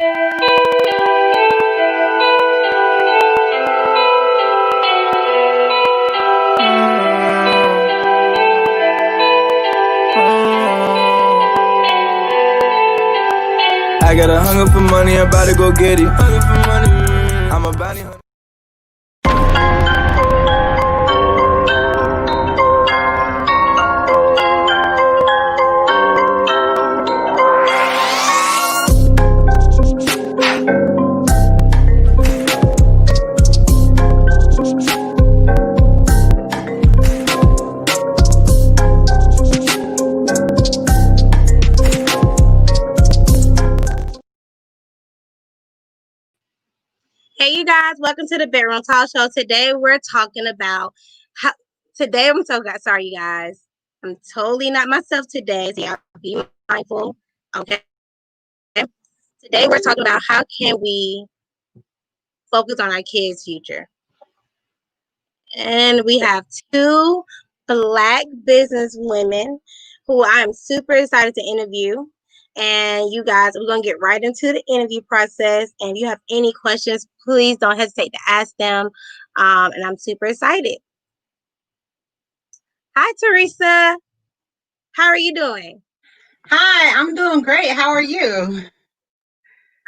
I got a hunger for money, I'm about to go get it. Hunger for money, I'm a bounty hunter. Hey, you guys, welcome to the Bedroom Talk Show. Today, we're talking about how. Today, I'm so sorry, you guys. I'm totally not myself today, so y'all be mindful. Okay. Today, we're talking about how can we focus on our kids' future. And we have two Black business women who I'm super excited to interview. And you guys, we're going to get right into the interview process. And if you have any questions, please don't hesitate to ask them. And I'm super excited. Hi, Teresa. How are you doing? Hi, I'm doing great. How are you?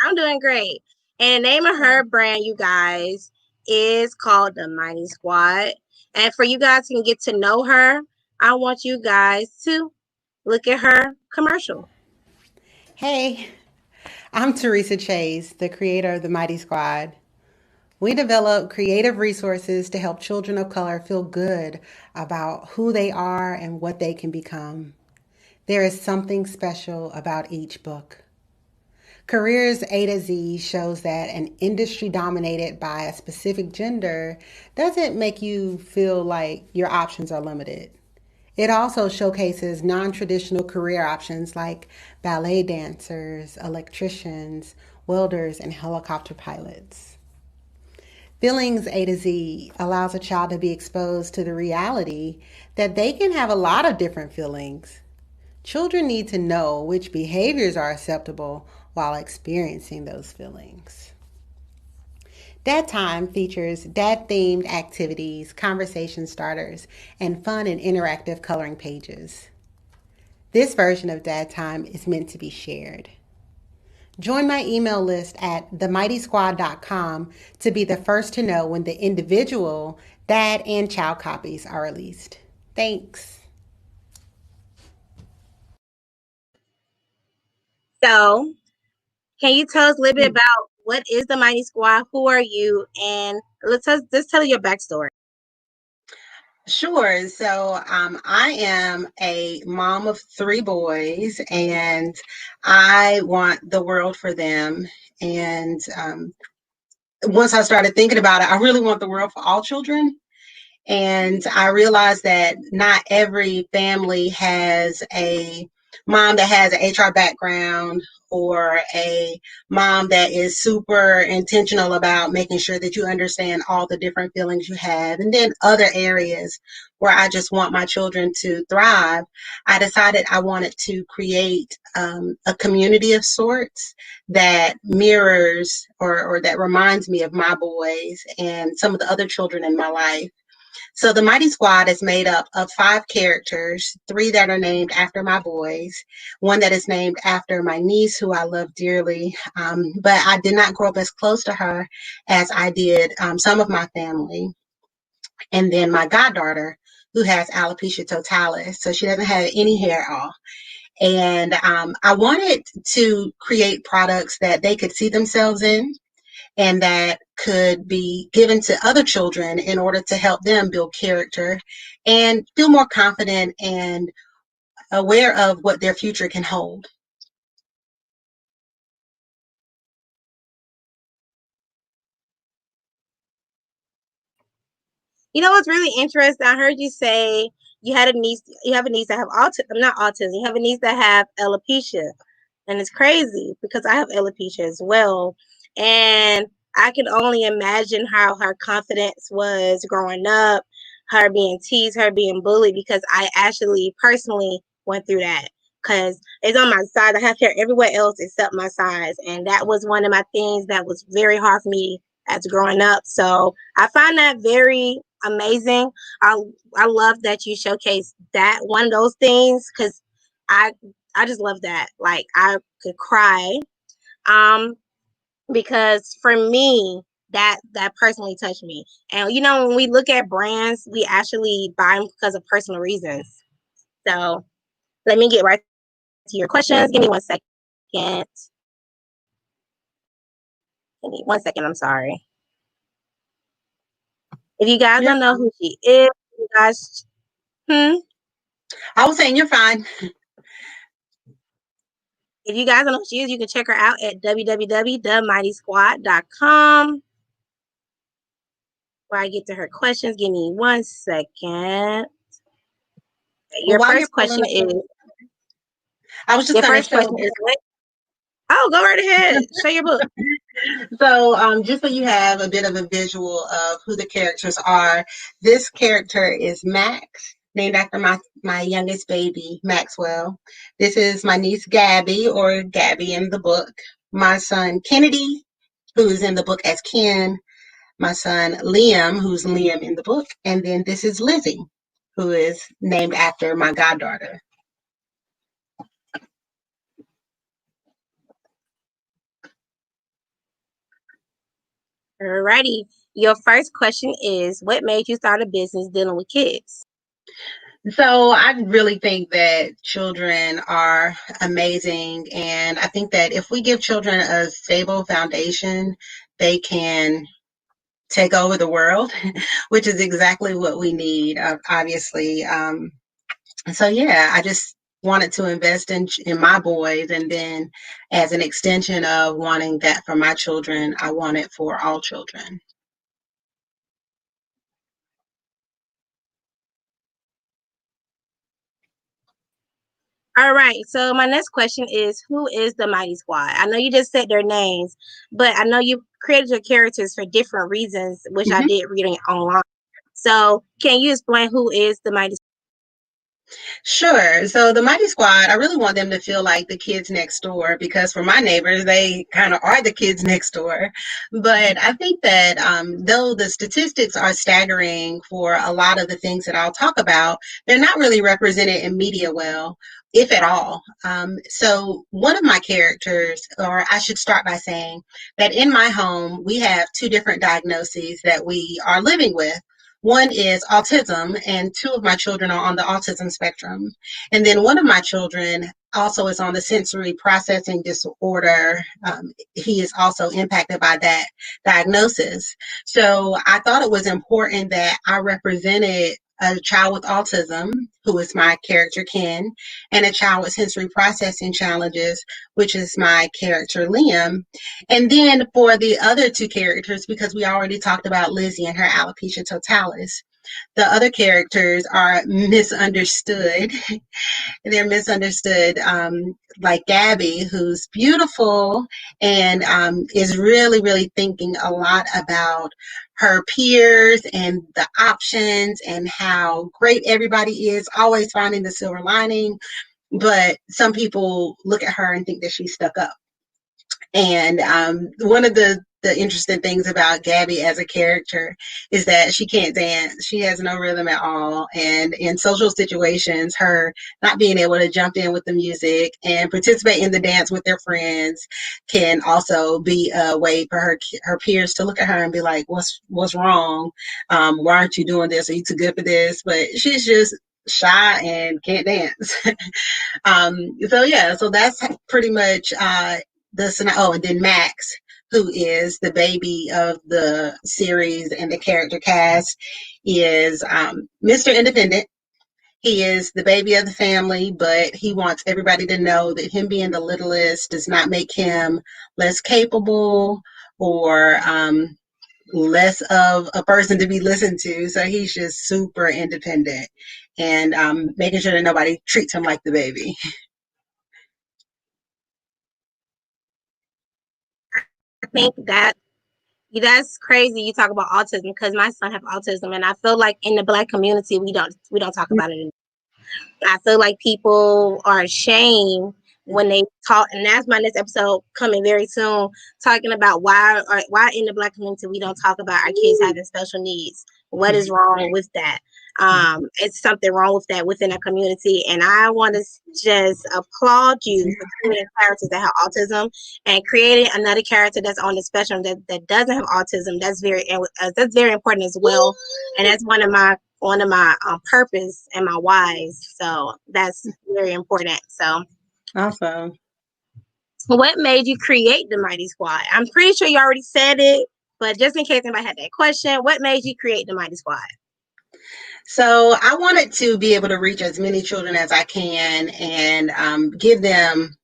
I'm doing great. And the name of her brand, you guys, is called the Mighty Squad. And for you guys who can get to know her, I want you guys to look at her commercial. Hey, I'm Teresa Chase, the creator of the Mighty Squad. We develop creative resources to help children of color feel good about who they are and what they can become. There is something special about each book. Careers A to Z shows that an industry dominated by a specific gender doesn't make you feel like your options are limited. It also showcases non-traditional career options like ballet dancers, electricians, welders, and helicopter pilots. Feelings A to Z allows a child to be exposed to the reality that they can have a lot of different feelings. Children need to know which behaviors are acceptable while experiencing those feelings. Dad Time features dad-themed activities, conversation starters, and fun and interactive coloring pages. This version of Dad Time is meant to be shared. Join my email list at themightysquad.com to be the first to know when the individual dad and child copies are released. Thanks. So, can you tell us a little bit about what is the Mighty Squad? Who are you? And let's tell your backstory. Sure. So I am a mom of 3 boys, and I want the world for them. And once I started thinking about it, I really want the world for all children. And I realized that not every family has a mom that has an HR background or a mom that is super intentional about making sure that you understand all the different feelings you have. And then other areas where I just want my children to thrive, I decided I wanted to create a community of sorts that mirrors or that reminds me of my boys and some of the other children in my life. So the Mighty Squad is made up of 5 characters, 3 that are named after my boys, 1 that is named after my niece, who I love dearly, but I did not grow up as close to her as I did some of my family. And then my goddaughter, who has alopecia totalis, so she doesn't have any hair at all. And I wanted to create products that they could see themselves in, and that could be given to other children in order to help them build character and feel more confident and aware of what their future can hold. You know what's really interesting? I heard you say you have a niece that have not autism. You have a niece that have alopecia. And it's crazy because I have alopecia as well. And I can only imagine how her confidence was growing up, her being teased, her being bullied, because I actually personally went through that. because it's on my side. I have hair everywhere else except my sides, and that was one of my things that was very hard for me as growing up. So I find that very amazing. I I love that you showcase that one of those things because I I just love that. Like I could cry. Um, because for me that personally touched me. And when we look at brands, we actually buy them because of personal reasons. So let me get right to your questions. Give me 1 second. Give me 1 second. I'm sorry. If you guys You're don't know fine. who she is, you guys, I was saying you're fine. if you guys don't know who she is, you can check her out at www.themightysquad.com. Before I get to her questions, give me 1 second. Well, Your while you're first pulling question up, is. I was just Your going to first show. question is what? Oh, go right ahead. Show your book. So, just so you have a bit of a visual of who the characters are, this character is Max, named after my youngest baby, Maxwell. This is my niece Gabby, or Gabby in the book. My son Kennedy, who's in the book as Ken. My son Liam, who's Liam in the book. And then this is Lizzie, who is named after my goddaughter. Alrighty. Your first question is, what made you start a business dealing with kids? So I really think that children are amazing. And I think that if we give children a stable foundation, they can take over the world, which is exactly what we need, obviously. So yeah, I just wanted to invest in my boys, and then as an extension of wanting that for my children, I want it for all children. All right. So my next question is, who is the Mighty Squad? I know you just said their names, but I know you created your characters for different reasons, which I Mhm. did reading online. So can you explain who is the Mighty Sure. So the Mighty Squad, I really want them to feel like the kids next door, because for my neighbors, they kind of are the kids next door. But I think that though the statistics are staggering for a lot of the things that I'll talk about, they're not really represented in media well, if at all. So one of my characters, or I should start by saying that in my home, we have two different diagnoses that we are living with. One is autism, and two of my children are on the autism spectrum. And then one of my children also is on the sensory processing disorder. He is also impacted by that diagnosis. So I thought it was important that I represented a child with autism, who is my character Ken, and a child with sensory processing challenges, which is my character Liam. And then for the other two characters, because we already talked about Lizzie and her alopecia totalis, the other characters are misunderstood. They're misunderstood, like Gabby, who's beautiful and is really, really thinking a lot about her peers and the options and how great everybody is, always finding the silver lining. But some people look at her and think that she's stuck up. And one of the interesting things about Gabby as a character is that she can't dance. She has no rhythm at all. And in social situations, her not being able to jump in with the music and participate in the dance with their friends can also be a way for her peers to look at her and be like, what's wrong? Why aren't you doing this? Are you too good for this? But she's just shy and can't dance. So yeah, so that's pretty much and then Max, who is the baby of the series and the character cast, is Mr. Independent. He is the baby of the family, but he wants everybody to know that him being the littlest does not make him less capable or less of a person to be listened to. So he's just super independent and making sure that nobody treats him like the baby. I think that's crazy. You talk about autism because my son have autism, and I feel like in the Black community we don't talk about it. I feel like people are ashamed when they talk, and that's my next episode coming very soon, talking about why in the Black community we don't talk about our kids having special needs. What is wrong with that? It's something wrong with that within our community, and I want to just applaud you for creating characters that have autism and creating another character that's on the spectrum that doesn't have autism. That's very important as well, and that's one of my purpose and my whys. So that's very important. So Awesome. what made you create the Mighty Squad? I'm pretty sure you already said it, but just in case anybody had that question, what made you create the Mighty Squad? So I wanted to be able to reach as many children as I can and give them.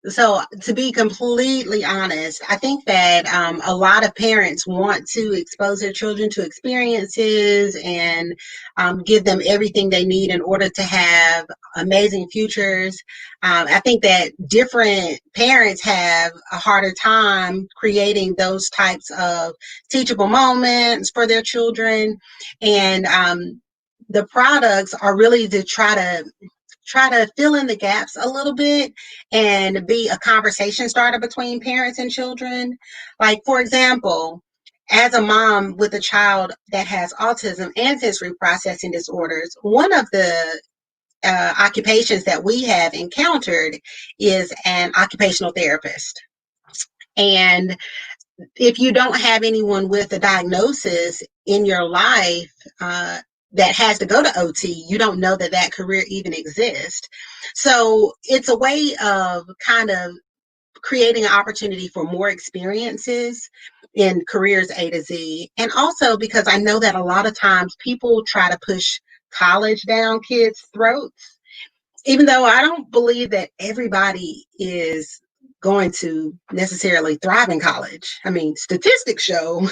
So to be completely honest, I think that a lot of parents want to expose their children to experiences and give them everything they need in order to have amazing futures. I think that different parents have a harder time creating those types of teachable moments for their children. And the products are really to try to fill in the gaps a little bit and be a conversation starter between parents and children. Like, for example, as a mom with a child that has autism and sensory processing disorders, one of the occupations that we have encountered is an occupational therapist. And if you don't have anyone with a diagnosis in your life, that has to go to OT, you don't know that that career even exists. So it's a way of kind of creating an opportunity for more experiences in careers A to Z. And also because I know that a lot of times people try to push college down kids' throats, even though I don't believe that everybody is going to necessarily thrive in college. I mean, statistics show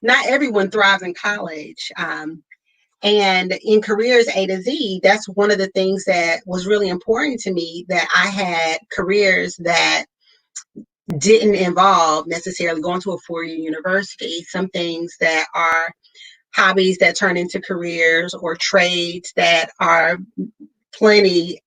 not everyone thrives in college. And in careers A to Z, that's one of the things that was really important to me, that I had careers that didn't involve necessarily going to a four-year university. Some things that are hobbies that turn into careers, or trades that are plenty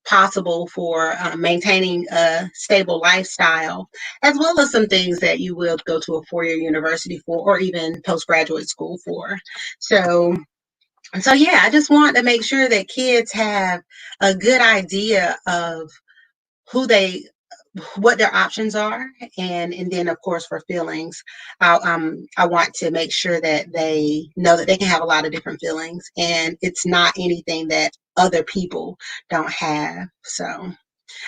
possible for maintaining a stable lifestyle, as well as some things that you will go to a four-year university for, or even postgraduate school for. So yeah, I just want to make sure that kids have a good idea of who they what their options are, and then of course for feelings, I want to make sure that they know that they can have a lot of different feelings, and it's not anything that other people don't have. So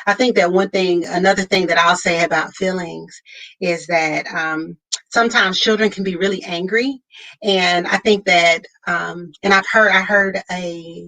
I think that another thing that I'll say about feelings is that sometimes children can be really angry. And I think that, and I heard a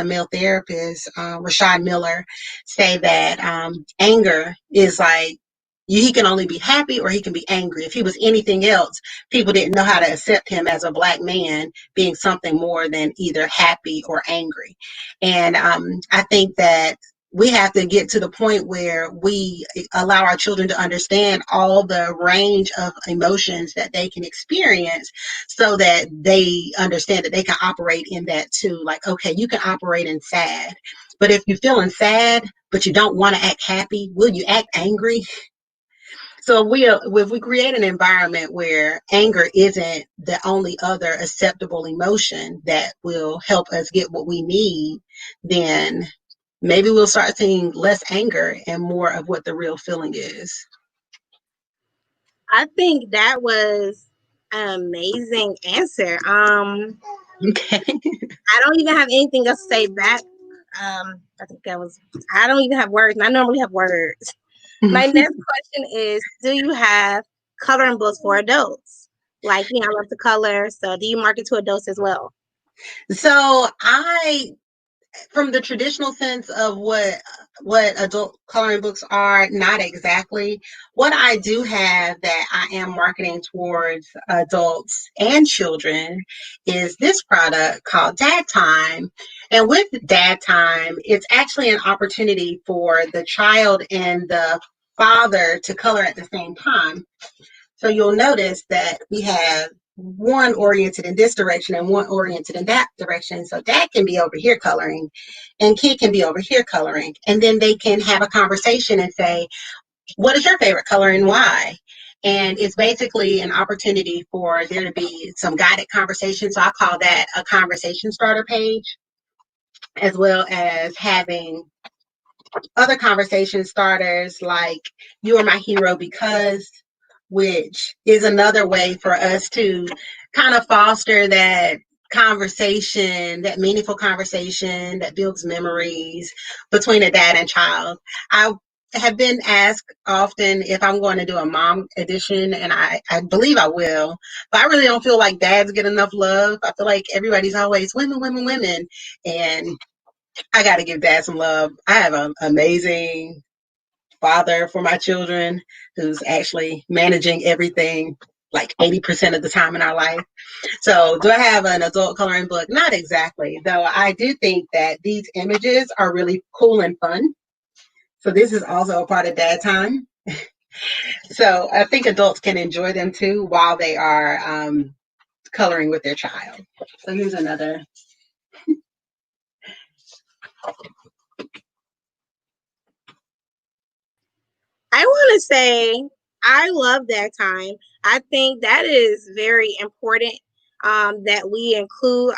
male therapist, Rashad Miller, say that anger is like, he can only be happy or he can be angry. If he was anything else, people didn't know how to accept him as a Black man being something more than either happy or angry. And I think that we have to get to the point where we allow our children to understand all the range of emotions that they can experience, so that they understand that they can operate in that too. Like, okay, you can operate in sad, but if you're feeling sad, but you don't want to act happy, will you act angry? So if we create an environment where anger isn't the only other acceptable emotion that will help us get what we need, then maybe we'll start seeing less anger and more of what the real feeling is. I think that was an amazing answer. Okay. I don't even have anything else to say back. I don't even have words, and I normally have words. My next question is, do you have coloring books for adults? Like, I love to color, so do you market to adults as well? So from the traditional sense of what adult coloring books are, not exactly. What I do have that I am marketing towards adults and children is this product called Dad Time. And with Dad Time, it's actually an opportunity for the child and the father to color at the same time. So you'll notice that we have one oriented in this direction and one oriented in that direction. So dad can be over here coloring and kid can be over here coloring. And then they can have a conversation and say, what is your favorite color and why? And it's basically an opportunity for there to be some guided conversation. So I call that a conversation starter page, as well as having other conversation starters like you are my hero because, which is another way for us to kind of foster that conversation, that meaningful conversation that builds memories between a dad and child. I have been asked often if I'm going to do a mom edition, and I believe I will, but I really don't feel like dads get enough love. I feel like everybody's always women, women, women, and I got to give dad some love. I have an amazing father for my children who's actually managing everything like 80% of the time in our life. So do I have an adult coloring book? Not exactly, though I do think that these images are really cool and fun. So this is also a part of dad time. So I think adults can enjoy them too while they are coloring with their child. So here's another. I want to say I love that time. I think that is very important, that we include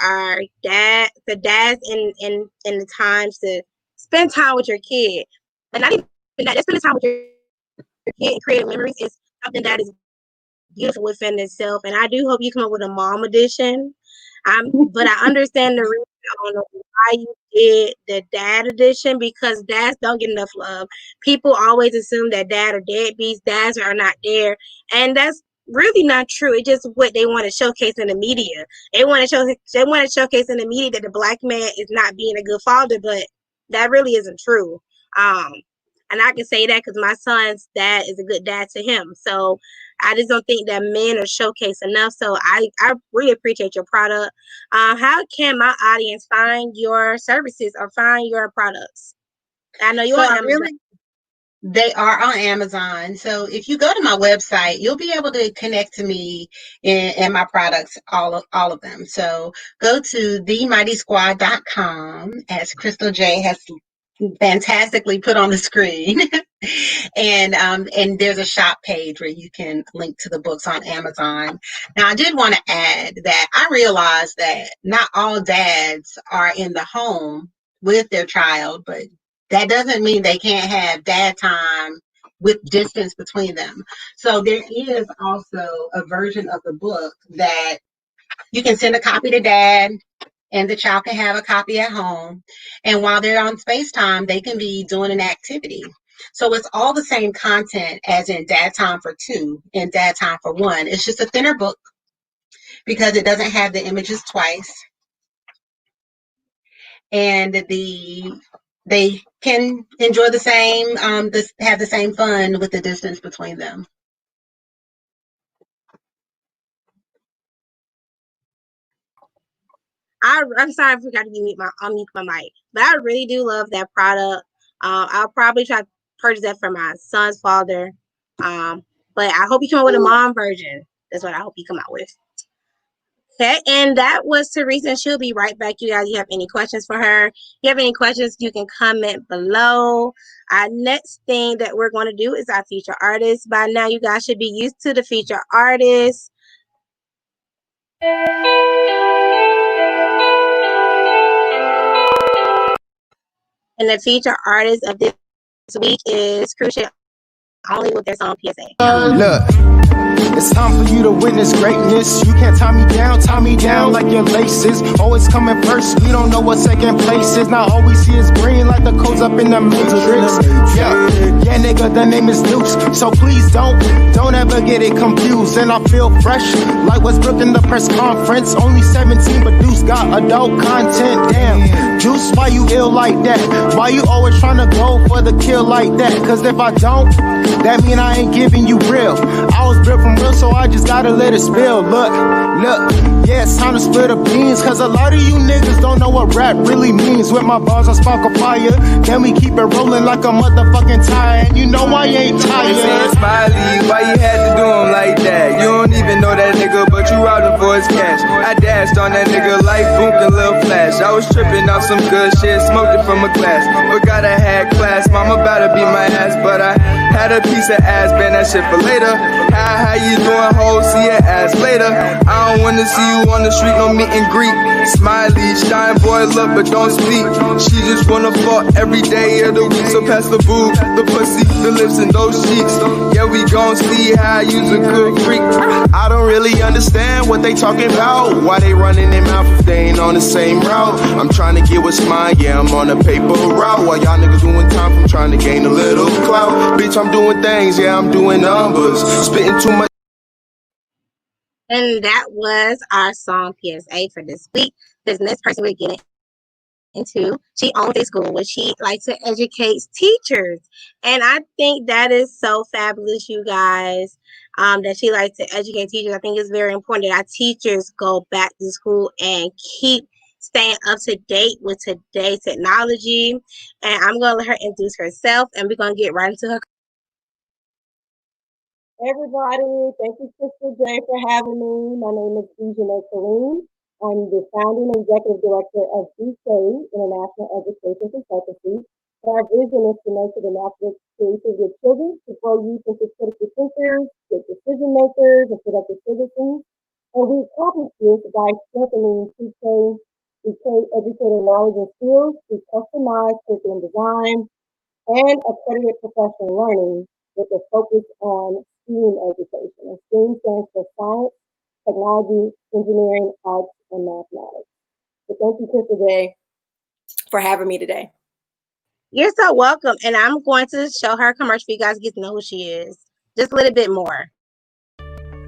the dads in the times to spend time with your kid. And not even that, just spending time with your kid and creating memories is something that is beautiful within itself. And I do hope you come up with a mom edition. But I understand the reason on why you did the dad edition, because dads don't get enough love. People always assume that dad are deadbeats, dads are not there, and that's really not true. It's just what they want to showcase in the media. They want to showcase in the media that the black man is not being a good father, but that really isn't true. And I can say that because my son's dad is a good dad to him. So I just don't think that men are showcased enough. So I really appreciate your product. How can my audience find your services or find your products? I know you're on Amazon. They are on Amazon. So if you go to my website, you'll be able to connect to me and my products, all of them. So go to themightysquad.com, as Crystal J has fantastically put on the screen. and there's a shop page where you can link to the books on Amazon. Now, I did want to add that I realized that not all dads are in the home with their child, but that doesn't mean they can't have dad time with distance between them. So there is also a version of the book that you can send a copy to dad, and the child can have a copy at home. And while they're on FaceTime, they can be doing an activity. So it's all the same content as in Dad Time for 2 and Dad Time for 1. It's just a thinner book because it doesn't have the images twice. And they can enjoy the same, have the same fun with the distance between them. I'm sorry I forgot to unmute my mic, but I really do love that product. I'll probably try to purchase that for my son's father. But I hope you come up with a mom version. That's what I hope you come out with. Okay, and that was Teresa, and she'll be right back. You guys, you have any questions for her? If you have any questions, you can comment below. Our next thing that we're going to do is our feature artist. By now, you guys should be used to the feature artist. And the feature artist of this week is KrewShitOnly with their song PSA. Look, it's time for you to witness greatness. You can't tie me down like your laces. Always coming first, we don't know what second place is. Now all we see is green like the codes up in the matrix. Yeah, nigga, the name is Deuce. So please don't ever get it confused. And I feel fresh like Westbrook in the press conference. Only 17, but Deuce got adult content. Damn, Deuce, why you ill like that? Why you always trying to go for the kill like that? Cause if I don't, that mean I ain't giving you real. I was built from real, so I just gotta let it spill. Look, Yeah, it's time to spill the beans, cause a lot of you niggas don't know what rap really means. With my bars I spark a fire, then we keep it rolling like a motherfucking tire. And you know I ain't tired. They saying Smiley, why you had to do him like that? You don't even know that nigga, but you robbed him for his cash. I dashed on that nigga like boom and Lil Flash. I was tripping off some good shit, smoking from a glass. Forgot I had class, mama about to beat my ass, but I had a piece of ass, ban that shit for later. How you doing, ho? See your ass later. I don't wanna see you on the street, no meet and greet. Smiley, shine boy, look, but don't speak. She just wanna fuck every day of the week. So pass the boob, the pussy, the lips, and those cheeks. Yeah, we gon' see how you's a good freak. I don't really understand what they talking about. Why they running their mouth if they ain't on the same route? I'm trying to get what's mine, yeah, I'm on a paper route. While y'all niggas doing time from trying to gain a little clout. Bitch, I'm doing things, yeah, I'm doing numbers. Spitting too much. And that was our song PSA for this week. This next person we're getting into, she owns a school where she likes to educate teachers. And I think that is so fabulous, you guys, that she likes to educate teachers. I think it's very important that our teachers go back to school and keep staying up to date with today's technology. And I'm going to let her introduce herself, and we're going to get right into her. Everybody, thank you, Sister J, for having me. My name is KrewShitOnly. I'm the founding executive director of BK International Education Consultancy. Our vision is to nurture the natural creativity of children to grow youth into critical thinkers, good decision makers, and productive citizens. And we accomplish this by strengthening BK educator knowledge and skills through customized curriculum design and accredited professional learning with a focus on STEAM education. And STEAM stands for science, technology, engineering, arts, and mathematics. So thank you, Sister J, for having me today. You're so welcome. And I'm going to show her a commercial for you guys to get to know who she is. Just a little bit more.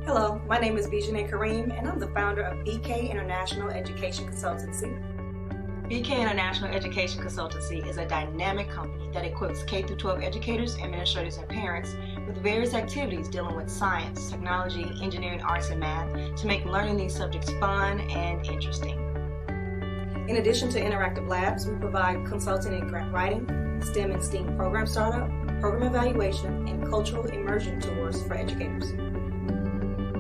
Hello, my name is Bijane Kareem, and I'm the founder of BK International Education Consultancy. BK International Education Consultancy is a dynamic company that equips K-12 educators, administrators, and parents with various activities dealing with science, technology, engineering, arts, and math to make learning these subjects fun and interesting. In addition to interactive labs, we provide consulting and grant writing, STEM and STEAM program startup, program evaluation, and cultural immersion tours for educators.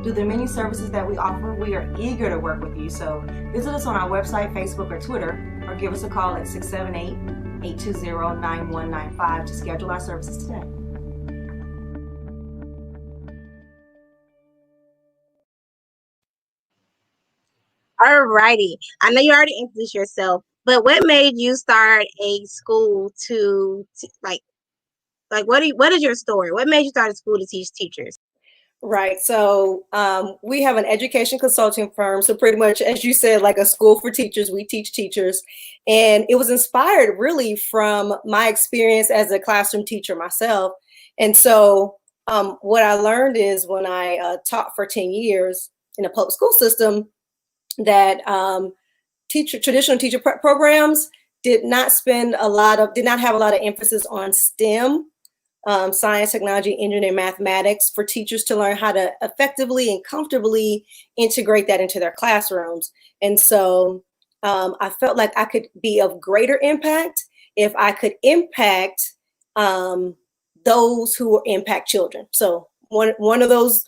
Through the many services that we offer, we are eager to work with you, so visit us on our website, Facebook, or Twitter, or give us a call at 678-820-9195 to schedule our services today. All righty. I know you already introduced yourself, but what made you start a school to what is your story? What made you start a school to teach teachers? Right. So we have an education consulting firm. So pretty much, as you said, like a school for teachers, we teach teachers. And it was inspired really from my experience as a classroom teacher myself. And so what I learned is when I taught for 10 years in a public school system, that traditional teacher programs did not have a lot of emphasis on STEM. Science, technology, engineering, mathematics, for teachers to learn how to effectively and comfortably integrate that into their classrooms. And so I felt like I could be of greater impact if I could impact those who impact children. So one of those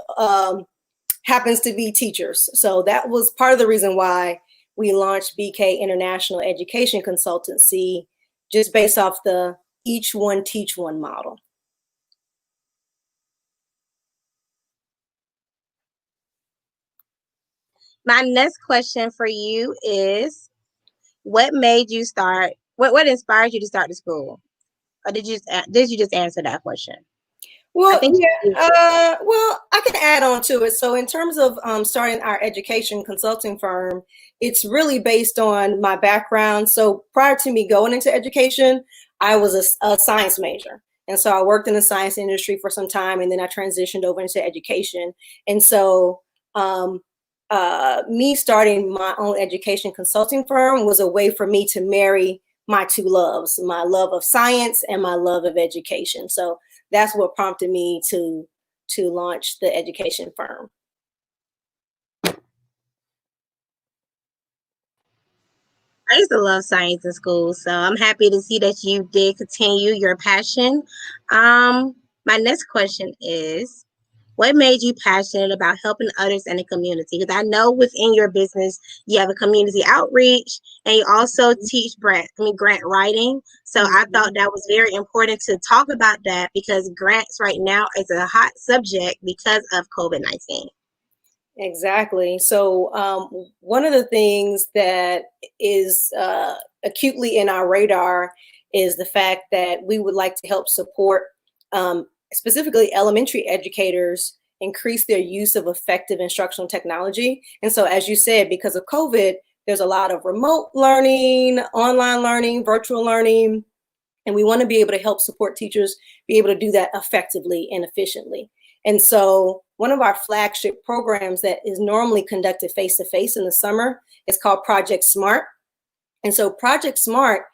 happens to be teachers. So that was part of the reason why we launched BK International Education Consultancy, just based off the each one teach one model. My next question for you is, what made you start? What inspired you to start the school? Or did you just answer that question? Well, well, I can add on to it. So in terms of starting our education consulting firm, it's really based on my background. So prior to me going into education, I was a science major. And so I worked in the science industry for some time, and then I transitioned over into education. And so me starting my own education consulting firm was a way for me to marry my two loves, my love of science and my love of education. So that's what prompted me to launch the education firm. I used to love science in school, so I'm happy to see that you did continue your passion. My next question is, what made you passionate about helping others in the community? Because I know within your business you have a community outreach and you also teach grant writing. So I thought that was very important to talk about that because grants right now is a hot subject because of COVID-19. Exactly. So one of the things that is acutely in our radar is the fact that we would like to help support specifically elementary educators increase their use of effective instructional technology. And so, as you said, because of COVID, there's a lot of remote learning, online learning, virtual learning, and we want to be able to help support teachers be able to do that effectively and efficiently. And so one of our flagship programs that is normally conducted face-to-face in the summer is called Project SMART. And so Project SMART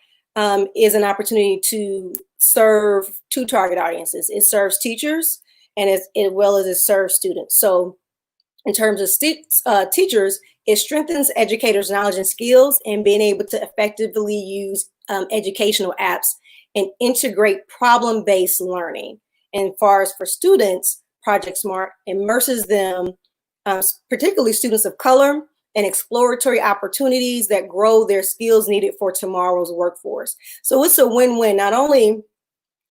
is an opportunity to serve two target audiences. It serves teachers and as well as it serves students. So in terms of teachers, it strengthens educators' knowledge and skills and being able to effectively use educational apps and integrate problem-based learning. And as far as for students, Project SMART immerses them, particularly students of color, in exploratory opportunities that grow their skills needed for tomorrow's workforce. So it's a win-win. Not only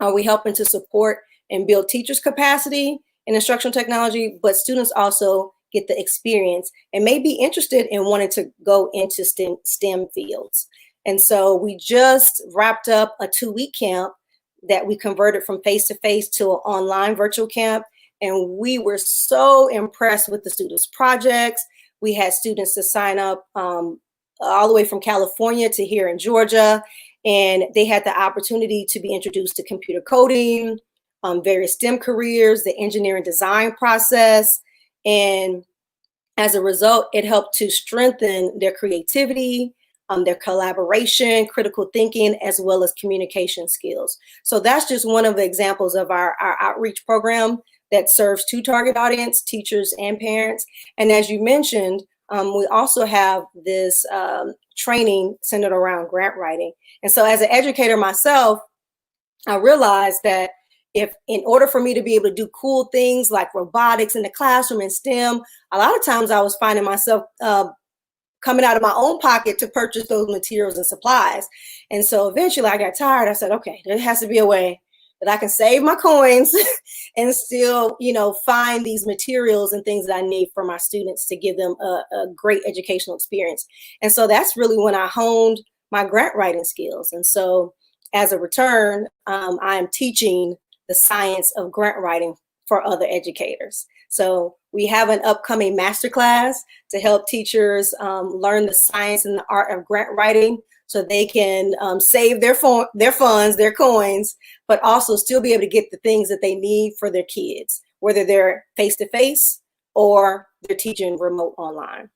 are we helping to support and build teachers' capacity in instructional technology, but students also get the experience and may be interested in wanting to go into STEM fields. And so we just wrapped up a 2-week camp that we converted from face-to-face to an online virtual camp. And we were so impressed with the students' projects. We had students to sign up all the way from California to here in Georgia. And they had the opportunity to be introduced to computer coding, various STEM careers, the engineering design process. And as a result, it helped to strengthen their creativity, their collaboration, critical thinking, as well as communication skills. So that's just one of the examples of our outreach program that serves two target audience, teachers and parents. And as you mentioned, we also have this training centered around grant writing. And so as an educator myself, I realized that if in order for me to be able to do cool things like robotics in the classroom and STEM, a lot of times I was finding myself coming out of my own pocket to purchase those materials and supplies. And so eventually I got tired. I said, okay, there has to be a way that I can save my coins and still, find these materials and things that I need for my students to give them a great educational experience. And so that's really when I honed my grant writing skills. And so as a return, I am teaching the science of grant writing for other educators. So we have an upcoming masterclass to help teachers learn the science and the art of grant writing so they can save their funds, their coins, but also still be able to get the things that they need for their kids, whether they're face-to-face or they're teaching remote online.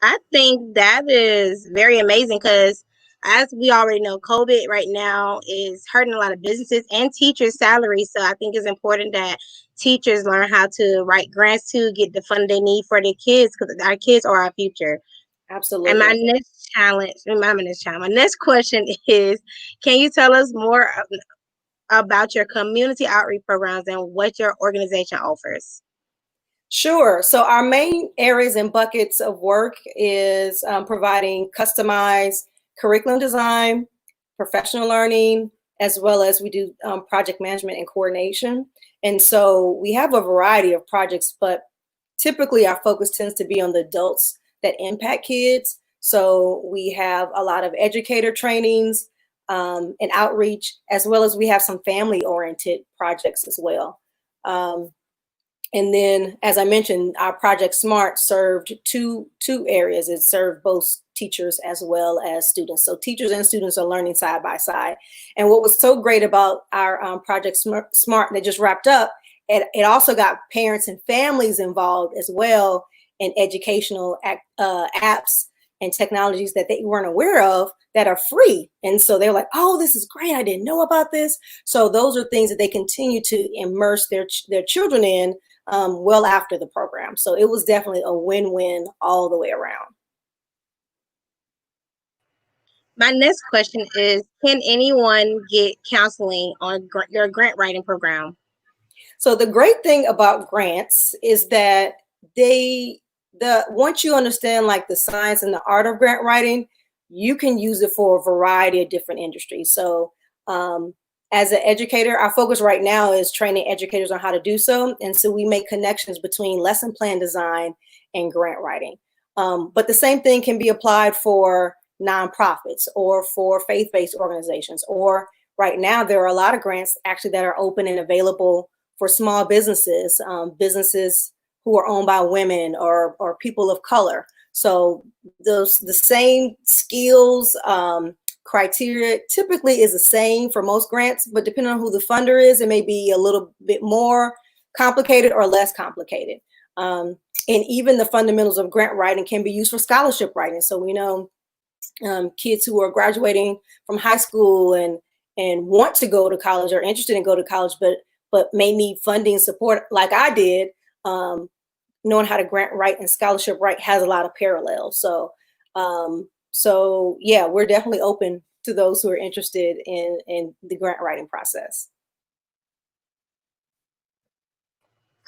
I think that is very amazing because as we already know, COVID right now is hurting a lot of businesses and teachers' salaries. So I think it's important that teachers learn how to write grants to get the funding they need for their kids because our kids are our future. Absolutely. And my next question is, can you tell us more about your community outreach programs and what your organization offers? Sure. So our main areas and buckets of work is providing customized curriculum design, professional learning, as well as we do project management and coordination. And so we have a variety of projects, but typically our focus tends to be on the adults that impact kids. So we have a lot of educator trainings and outreach, as well as we have some family-oriented projects as well. And then, as I mentioned, our Project SMART served two areas. It served both teachers as well as students. So teachers and students are learning side by side. And what was so great about our Project SMART that just wrapped up, it also got parents and families involved as well in educational apps and technologies that they weren't aware of that are free. And so they're like, oh, this is great. I didn't know about this. So those are things that they continue to immerse their children in well after the program. So it was definitely a win-win all the way around. My next question is, can anyone get counseling on your grant writing program? So the great thing about grants is that once you understand like the science and the art of grant writing, you can use it for a variety of different industries. So as an educator, our focus right now is training educators on how to do so. And so we make connections between lesson plan design and grant writing. But the same thing can be applied for nonprofits or for faith-based organizations. Or right now, there are a lot of grants actually that are open and available for small businesses, businesses who are owned by women or people of color. So the same skills, criteria typically is the same for most grants, but depending on who the funder is, it may be a little bit more complicated or less complicated. And even the fundamentals of grant writing can be used for scholarship writing. So we know kids who are graduating from high school and want to go to college or interested in go to college, but may need funding support like I did. Knowing how to grant write and scholarship write has a lot of parallels. So yeah, we're definitely open to those who are interested in the grant writing process.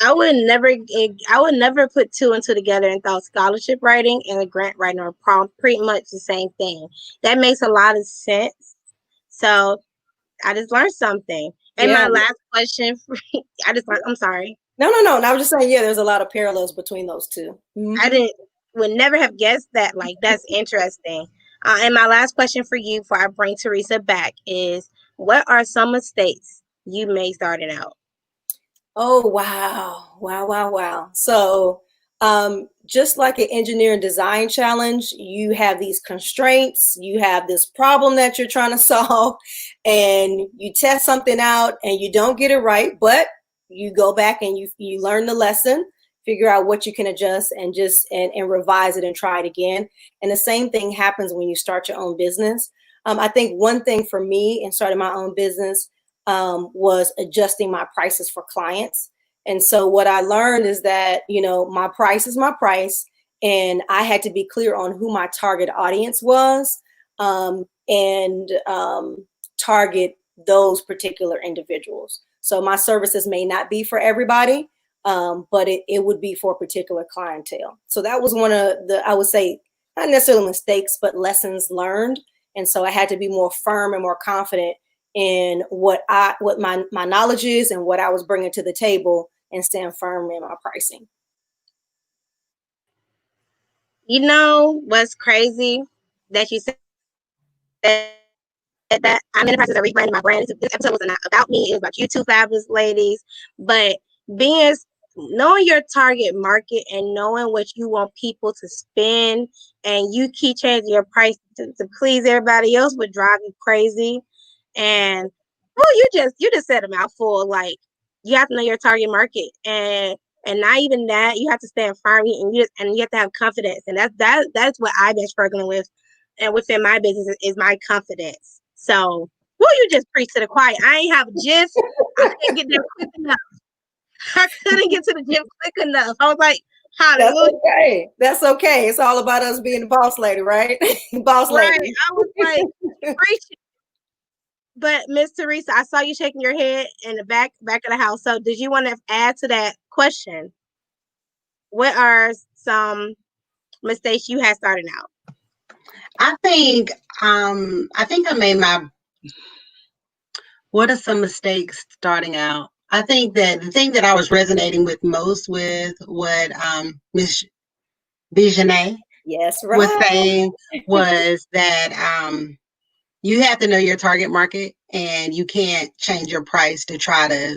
I would never put two and two together and thought scholarship writing and the grant writing are pretty much the same thing. That makes a lot of sense. So I just learned something. And my last question, I'm sorry. No. I was just saying, yeah, there's a lot of parallels between those two. Mm-hmm. I would never have guessed that. Like, that's interesting. And my last question for you before I bring Teresa back is, what are some mistakes you made starting out? Oh, wow. So just like an engineering design challenge, you have these constraints, you have this problem that you're trying to solve, and you test something out and you don't get it right, but you go back and you learn the lesson, figure out what you can adjust and and revise it and try it again. And the same thing happens when you start your own business. I think one thing for me in starting my own business was adjusting my prices for clients. And so what I learned is that, my price is my price, and I had to be clear on who my target audience was, and target those particular individuals. So my services may not be for everybody, but it would be for a particular clientele. So that was one of the, I would say, not necessarily mistakes, but lessons learned. And so I had to be more firm and more confident in what my knowledge is and what I was bringing to the table, and stand firm in my pricing. You know what's crazy that you said that I'm in the process of rebranding my brand. This episode was not about me; it was about you two fabulous ladies. But knowing your target market and knowing what you want people to spend, and you keep changing your price to please everybody else, would drive you crazy. And you just said a mouthful. Like, you have to know your target market, and not even that, you have to stand firm, and you have to have confidence. And that's what I've been struggling with, and within my business is my confidence. So, you just preached to the choir. I ain't have a GIF. I couldn't get there quick enough. I couldn't get to the gym quick enough. I was like, hallelujah. That's okay. That's okay. It's all about us being the boss lady, right? Boss lady. Right. I was like, preaching. But Miss Teresa, I saw you shaking your head in the back of the house. So did you want to add to that question? What are some mistakes you had starting out? I think I made what are some mistakes starting out? I think that the thing that I was resonating with most with what Miss Visionay was saying was that you have to know your target market, and you can't change your price to try to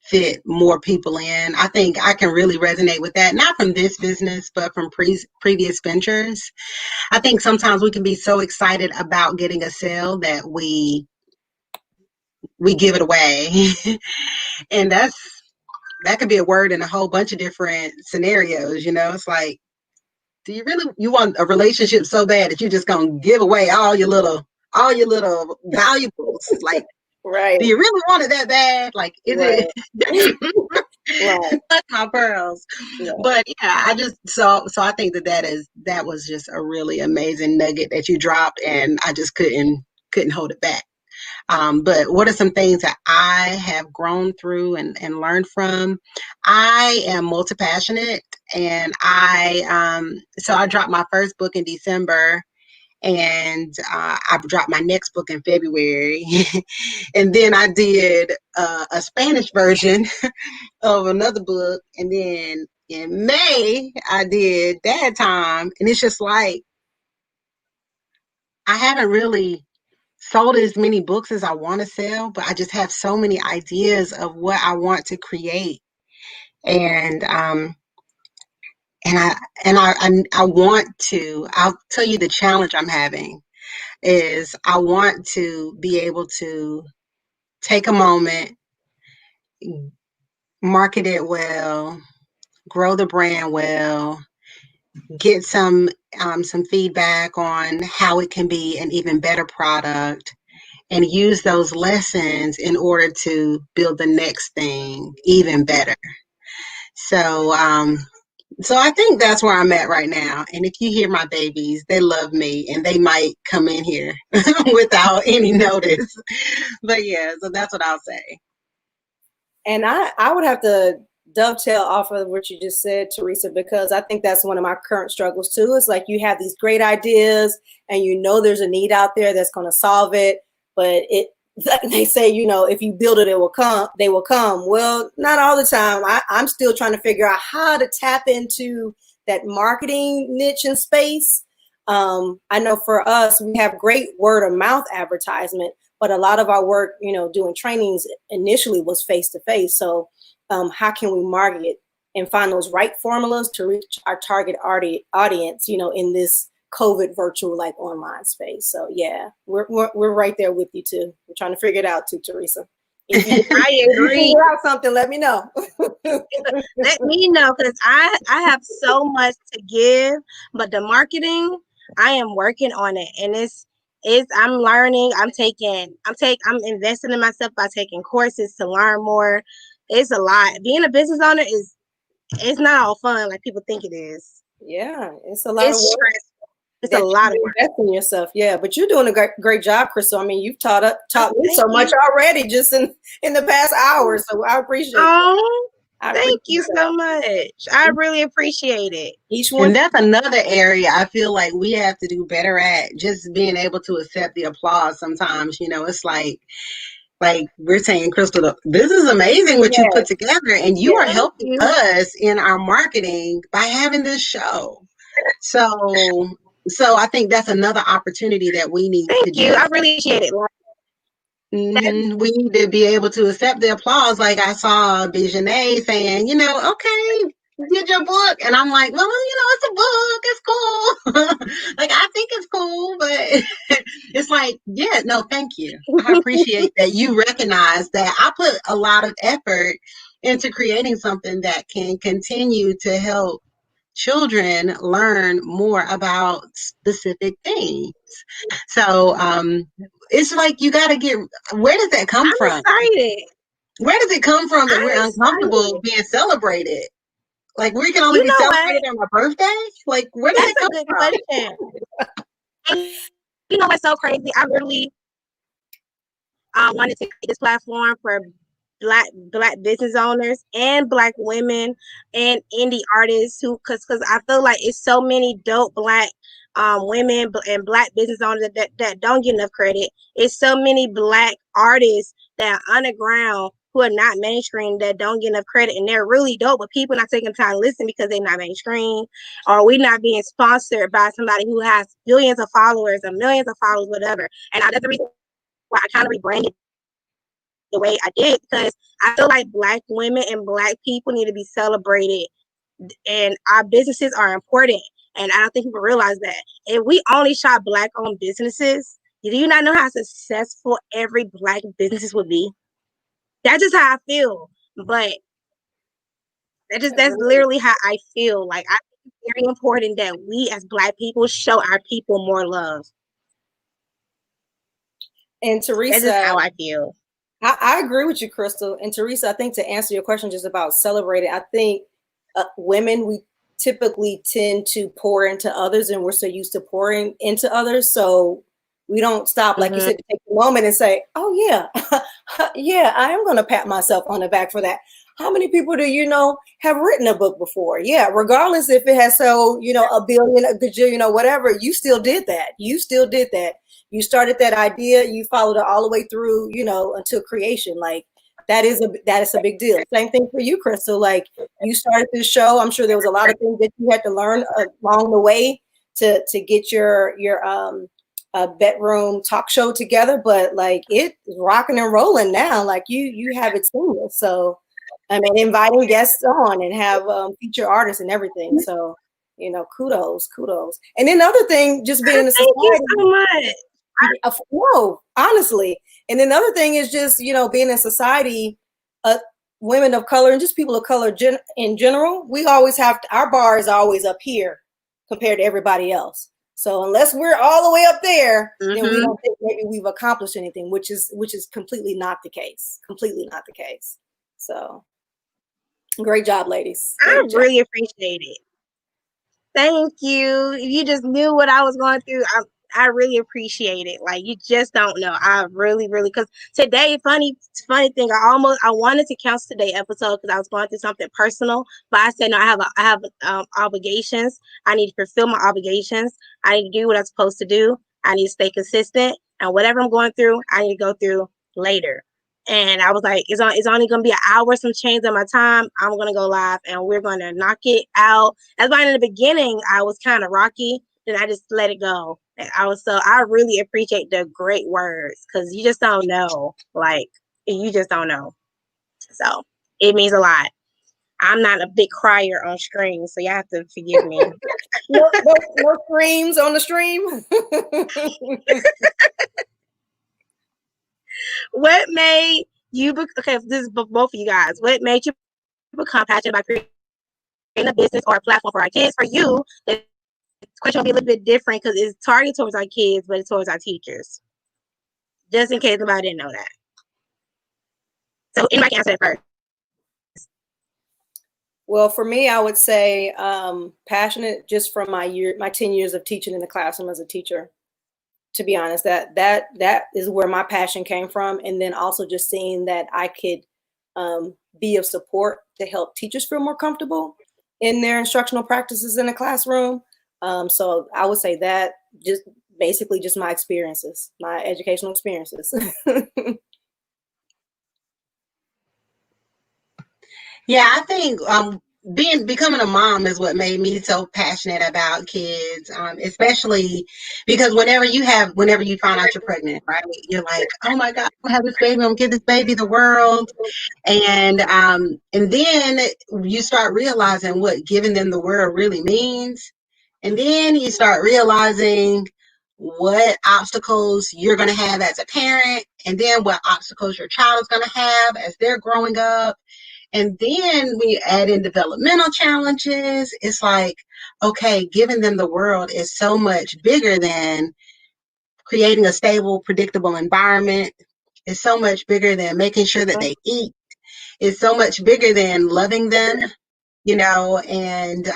fit more people in. I think I can really resonate with that, not from this business, but from previous ventures. I think sometimes we can be so excited about getting a sale that we give it away. And that could be a word in a whole bunch of different scenarios. It's like, do you want a relationship so bad that you're just going to give away all your little valuables? Like, right. Do you really want it that bad? Like, is it? Right. Clutch my pearls. Yeah. But yeah, I just so I think that was just a really amazing nugget that you dropped, and I just couldn't hold it back. But what are some things that I have grown through and learned from? I am multi-passionate, and so I dropped my first book in December, and I dropped my next book in February, and then I did a Spanish version of another book, and then in May I did Dad Time, and it's just like I haven't really sold as many books as I want to sell, but I just have so many ideas of what I want to create. And and I want to, I'll tell you the challenge I'm having is I want to be able to take a moment, market it well, grow the brand well, get some feedback on how it can be an even better product, and use those lessons in order to build the next thing even better. So, so I think that's where I'm at right now. And if you hear my babies, they love me, and they might come in here without any notice. But yeah, so that's what I'll say. And I would have to dovetail off of what you just said, Teresa, because I think that's one of my current struggles too. It's like you have these great ideas and you know there's a need out there that's going to solve it, but they say, you know, if you build it, it will come. They will come. Well, not all the time. I'm still trying to figure out how to tap into that marketing niche and space. I know for us, we have great word of mouth advertisement, but a lot of our work, you know, doing trainings initially was face to face. So how can we market it and find those right formulas to reach our target audience, you know, in this COVID virtual like online space? So yeah, we're right there with you too. We're trying to figure it out too, Teresa. If you I agree. figure out something, let me know. Let me know, because I have so much to give, but the marketing, I am working on it, and it's I'm learning. I'm investing in myself by taking courses to learn more. It's a lot. Being a business owner it's not all fun like people think it is. Yeah, it's a lot of It's work. stressful. It's a lot of work. Invest in yourself, yeah. But you're doing a great job, Crystal. I mean, you've taught me so much already just in the past hour. So I appreciate it. Oh, thank you so much. I really appreciate it. Each one. And that's another area I feel like we have to do better at, just being able to accept the applause sometimes. You know, it's like we're saying, Crystal, this is amazing what you put together, and you are helping us in our marketing by having this show. So I think that's another opportunity that we need to do. I really appreciate it. We need to be able to accept the applause. Like I saw Bijanet saying, you know, okay, did your book, and I'm like, well, you know, it's a book, it's cool. Like I think it's cool, but it's like, yeah, no, thank you. I appreciate that you recognize that I put a lot of effort into creating something that can continue to help children learn more about specific things. So it's like you got to get, where does that come from? Excited. Where does it come from that we're uncomfortable being celebrated? Like we can only be celebrated on my birthday? Like where does it come from? That's a good question. You know what's so crazy? I really wanted to create this platform for black business owners and black women and indie artists who, because I feel like it's so many dope black women and black business owners that don't get enough credit. It's so many black artists that are underground who are not mainstream that don't get enough credit, and they're really dope, but people not taking time to listen because they're not mainstream, or we're not being sponsored by somebody who has billions of followers or millions of followers, whatever. And that's the reason why I kind of rebranded the way I did, because I feel like black women and black people need to be celebrated, and our businesses are important. And I don't think people realize that. If we only shop black-owned businesses, do you not know how successful every black business would be? That's just how I feel. But that's literally how I feel. Like I think it's very important that we as black people show our people more love. And Teresa, that's just how I feel. I agree with you, Crystal. And Teresa, I think to answer your question just about celebrating, I think women, we typically tend to pour into others, and we're so used to pouring into others. So we don't stop, like you said, to take a moment and say, oh yeah, yeah, I am going to pat myself on the back for that. How many people do you know have written a book before? Yeah, regardless if it has sold, a billion, a gajillion, or whatever, you still did that. You still did that. You started that idea, you followed it all the way through, until creation. Like that is a big deal. Same thing for you, Crystal. Like you started this show. I'm sure there was a lot of things that you had to learn along the way to get your bedroom talk show together. But like it's rocking and rolling now. Like you have it seamless. So I mean, inviting guests on and have feature artists and everything. So kudos. And then the other thing, just being in a society. Thank you so much. No, honestly. And then the other thing is just, being in society, women of color and just people of color in general, we always have our bar is always up here compared to everybody else. So unless we're all the way up there, then we don't think maybe we've accomplished anything, which is completely not the case. Completely not the case. So great job, ladies. Great job. Really appreciate it. Thank you. You just knew what I was going through. I really appreciate it. Like you just don't know. I really, because today, funny thing. I wanted to cancel today's episode because I was going through something personal, but I said no. I have obligations. I need to fulfill my obligations. I need to do what I'm supposed to do. I need to stay consistent, and whatever I'm going through, I need to go through later. And I was like, it's only going to be an hour, some change of my time. I'm going to go live and we're going to knock it out. That's why in the beginning, I was kind of rocky. Then I just let it go. And I really appreciate the great words because you just don't know. Like, you just don't know. So it means a lot. I'm not a big crier on stream, so you have to forgive me. no screams on the stream. What made you okay, this is both of you guys. What made you become passionate about creating a business or a platform for our kids? For you, the question will be a little bit different because it's targeted towards our kids, but it's towards our teachers. Just in case somebody didn't know that. So anybody can answer that first. Well, for me, I would say passionate just from my 10 years of teaching in the classroom as a teacher. To be honest, that is where my passion came from. And then also just seeing that I could be of support to help teachers feel more comfortable in their instructional practices in the classroom. So I would say that just basically just my experiences, my educational experiences. Yeah, I think becoming a mom is what made me so passionate about kids, especially because whenever you find out you're pregnant, right? You're like, oh my God, I have this baby, I'm gonna give this baby the world. And then you start realizing what giving them the world really means. And then you start realizing what obstacles you're going to have as a parent, and then what obstacles your child is going to have as they're growing up. And then when you add in developmental challenges, it's like, okay, giving them the world is so much bigger than creating a stable, predictable environment. It's so much bigger than making sure that they eat. It's so much bigger than loving them, and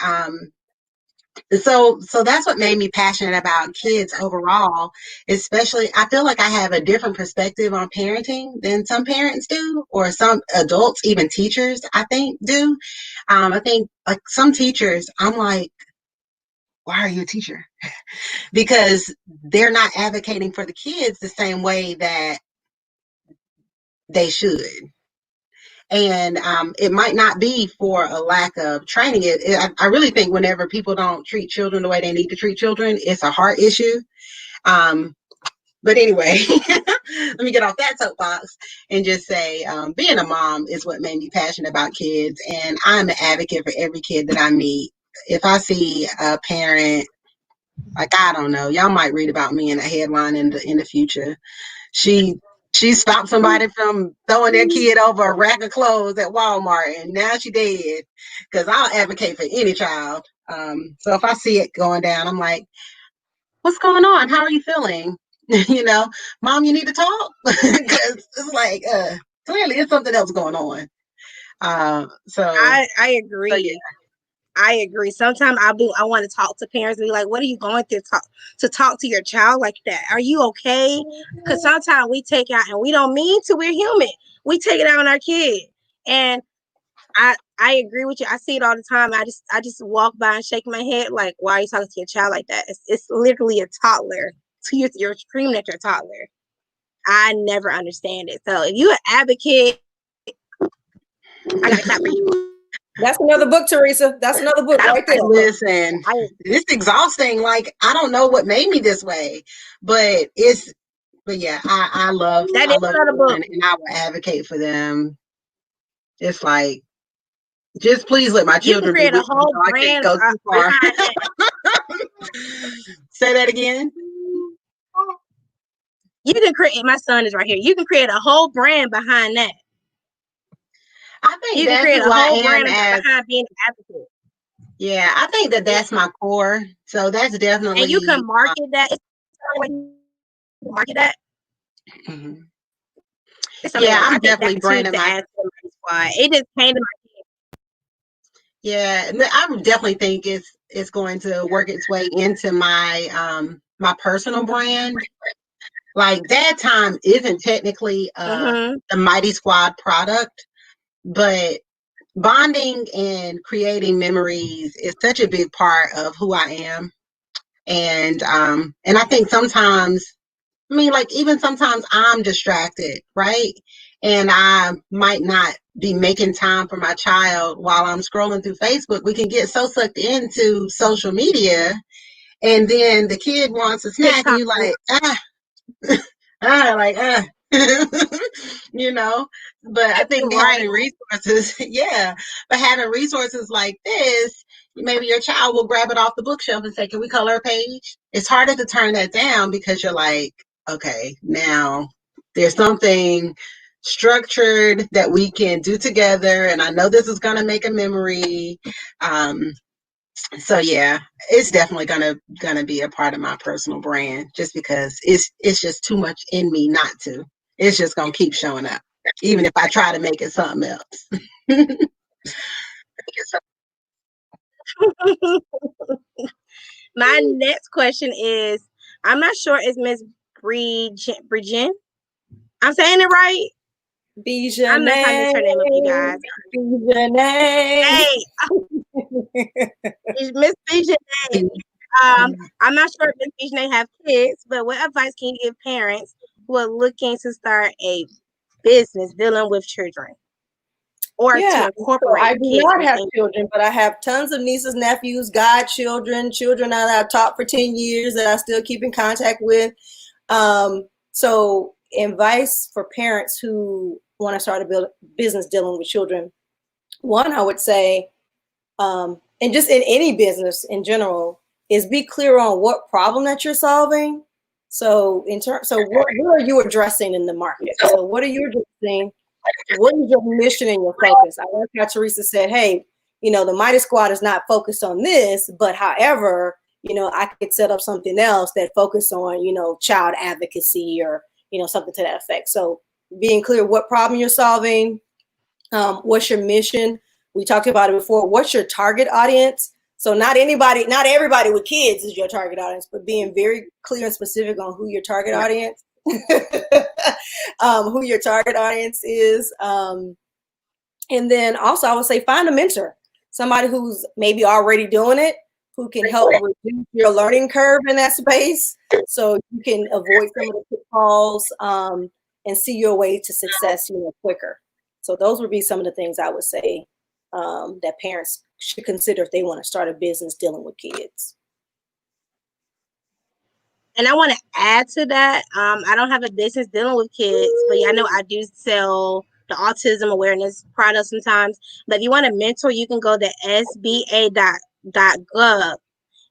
so that's what made me passionate about kids overall. Especially, I feel like I have a different perspective on parenting than some parents do, or some adults, even teachers, I think do. I think like some teachers, I'm like, why are you a teacher? Because they're not advocating for the kids the same way that they should. And it might not be for a lack of training. I really think whenever people don't treat children the way they need to treat children, it's a heart issue. But anyway, let me get off that soapbox and just say being a mom is what made me passionate about kids. And I'm an advocate for every kid that I meet. If I see a parent, like, I don't know, y'all might read about me in a headline in the future. She stopped somebody from throwing their kid over a rack of clothes at Walmart, and now she dead. Because I'll advocate for any child. So if I see it going down, I'm like, what's going on? How are you feeling? You know, Mom, you need to talk because it's like clearly it's something else going on. So I agree. so yeah. I agree. Sometimes I want to talk to parents and be like, what are you going through to talk to your child like that? Are you okay? Because sometimes we take out, and we don't mean to, we're human. We take it out on our kid. And I agree with you. I see it all the time. I just walk by and shake my head like, why are you talking to your child like that? It's literally a toddler. You're screaming at your toddler. I never understand it. So if you're an advocate, I gotta clap for you. That's another book, Teresa. That's another book right there. Listen, it's exhausting. Like, I don't know what made me this way, but yeah, I love children, and I will advocate for them. It's like, just please let my children be with me so I can't go too far. Say that again. You can create, my son is right here. You can create a whole brand behind that. I think you can create a whole brand behind being an advocate. Yeah, I think that's my core. So that's definitely. And you can market that. Market that. Mm-hmm. Yeah, I'm definitely branding my squad. It just came to my head. Yeah, I definitely think it's going to work its way into my my personal brand. Like, Dad Time isn't technically the Mighty Squad product, but bonding and creating memories is such a big part of who I am. And I think sometimes, I mean, like, even sometimes I'm distracted, right? And I might not be making time for my child while I'm scrolling through Facebook. We can get so sucked into social media, and then the kid wants a snack, and you're like, you know. But I think having resources, but having resources like this, maybe your child will grab it off the bookshelf and say, can we color a page? It's harder to turn that down because you're like, okay, now there's something structured that we can do together, and I know this is going to make a memory. So yeah, it's definitely gonna be a part of my personal brand, just because it's just too much in me not to. It's just gonna keep showing up, even if I try to make it something else. My next question is, I'm not sure it's Miss Bridgen. I'm saying it right. I'm not trying to miss her name up, you guys. Hey, Miss Bijane. I'm not sure if Miss Bijane have kids, but what advice can you give parents who are looking to start a business dealing with children? Or to incorporate I do not have children, but I have tons of nieces, nephews, godchildren, children that I've taught for 10 years that I still keep in contact with. So advice for parents who want to start a business dealing with children. One, I would say, and just in any business in general, is be clear on what problem that you're solving. So what are you addressing in the market? So what are you addressing? What is your mission and your focus? I like how Teresa said, hey, the Mighty Squad is not focused on this, but however, I could set up something else that focus on, child advocacy or, something to that effect. So being clear what problem you're solving, what's your mission? We talked about it before. What's your target audience? So not everybody with kids is your target audience, but being very clear and specific on who your target audience who your target audience is. And then also I would say find a mentor, somebody who's maybe already doing it, who can help reduce your learning curve in that space so you can avoid some of the pitfalls and see your way to success quicker. So those would be some of the things I would say that parents should consider if they want to start a business dealing with kids. And I want to add to that, I don't have a business dealing with kids, but I know I do sell the autism awareness product sometimes. But if you want a mentor, you can go to sba.gov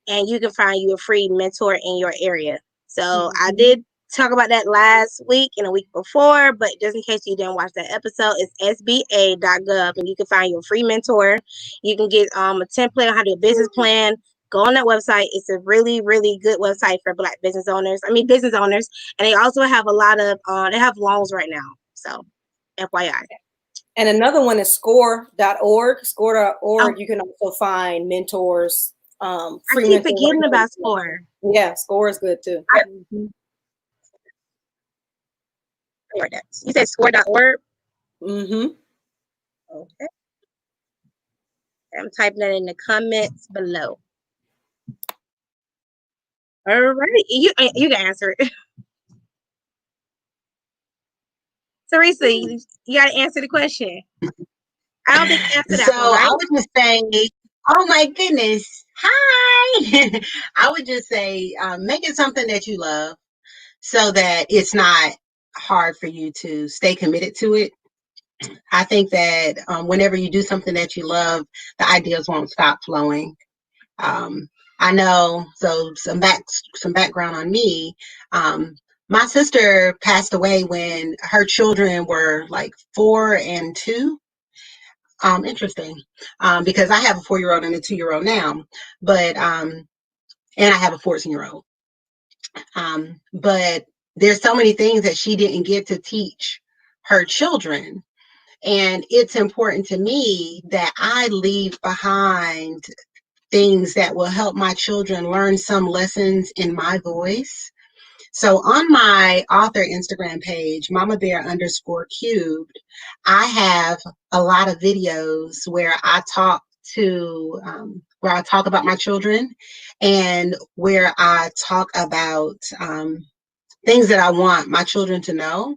and you can find you a free mentor in your area. So I did talk about that last week and a week before, but just in case you didn't watch that episode, it's sba.gov and you can find your free mentor. You can get a template on how to do a business plan, Go on that website. It's a really, really good website for Black business owners. Business owners. And they also have a lot of, they have loans right now. So, FYI. And another one is score.org. Score.org. Oh. You can also find mentors. Free I keep mentors. forgetting about Score. Yeah, Score is good too. You said score.org? Mm-hmm. Okay. I'm typing that in the comments below. All right. You can answer it. Teresa, you got to answer the question. I don't think you answered that one, right? I would just say, oh my goodness, hi. I would just say, make it something that you love so that it's not hard for you to stay committed to it. I think that whenever you do something that you love, the ideas won't stop flowing. I know, so some background on me. My sister passed away when her children were like 4 and 2. Interesting, because I have a 4-year-old and a 2-year-old now, but and I have a 14-year-old. But there's so many things that she didn't get to teach her children, and it's important to me that I leave behind things that will help my children learn some lessons in my voice. So on my author Instagram page, Mama Bear _cubed, I have a lot of videos where I talk about my children, and where I talk about things that I want my children to know,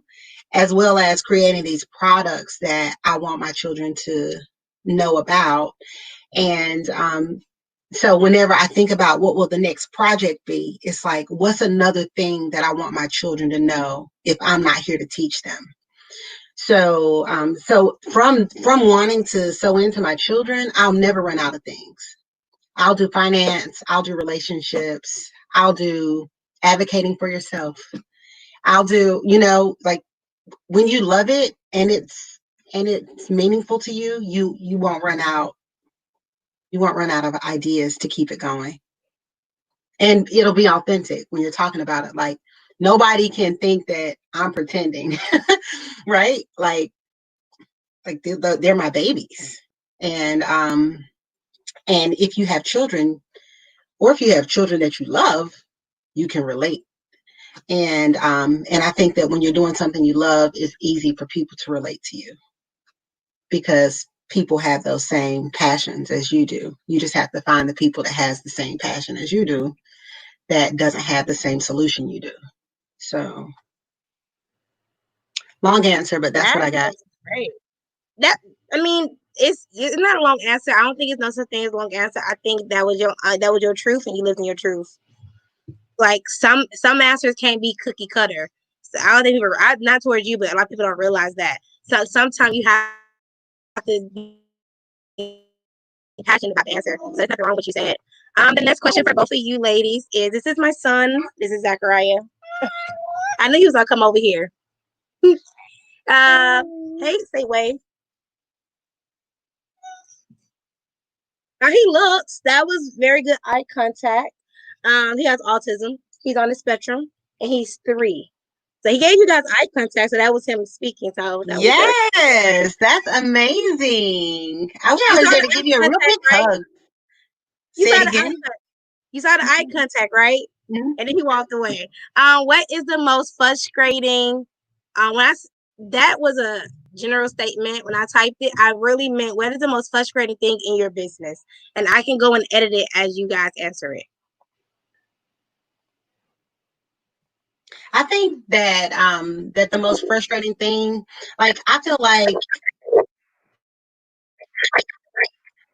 as well as creating these products that I want my children to know about. And so whenever I think about what will the next project be, it's like, what's another thing that I want my children to know if I'm not here to teach them? So from wanting to sew into my children, I'll never run out of things. I'll do finance, I'll do relationships, I'll do advocating for yourself. I'll do, like, when you love it and it's meaningful to you, you won't run out. You won't run out of ideas to keep it going. And it'll be authentic when you're talking about it. Like, nobody can think that I'm pretending, right? Like they're my babies. And if you have children, or if you have children that you love, you can relate. And I think that when you're doing something you love, it's easy for people to relate to you, because people have those same passions as you do. You just have to find the people that has the same passion as you do, that doesn't have the same solution you do. So, long answer, but that's what I got. Great. It's not a long answer. I don't think it's no such thing as a long answer. I think that was your truth, and you lived in your truth. Like, some answers can't be cookie cutter. So I don't think not towards you, but a lot of people don't realize that. So sometimes you have to be passionate about the answer. So there's nothing wrong with what you said. The next question for both of you ladies is: this is my son. This is Zachariah. I knew he was gonna come over here. Hey, say wave. Now he looks. That was very good eye contact. He has autism. He's on the spectrum, and he's 3. So he gave you guys eye contact. So that was him speaking. So that yes, that's amazing. I wish I was there to give you a real big hug. You saw the eye contact, right? Mm-hmm. And then he walked away. What is the most frustrating? That was a general statement. When I typed it, I really meant, what is the most frustrating thing in your business? And I can go and edit it as you guys answer it. I think that that the most frustrating thing, like, I feel like,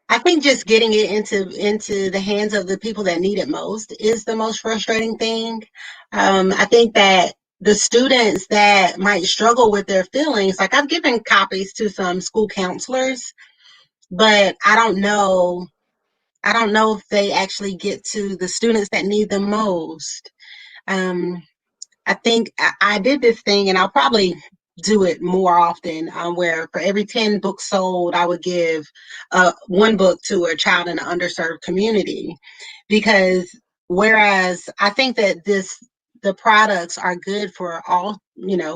I think just getting it into the hands of the people that need it most is the most frustrating thing. I think that the students that might struggle with their feelings, like, I've given copies to some school counselors, but I don't know if they actually get to the students that need them most. I think I did this thing, and I'll probably do it more often, where for every 10 books sold, I would give one book to a child in an underserved community. Because whereas I think that the products are good for all,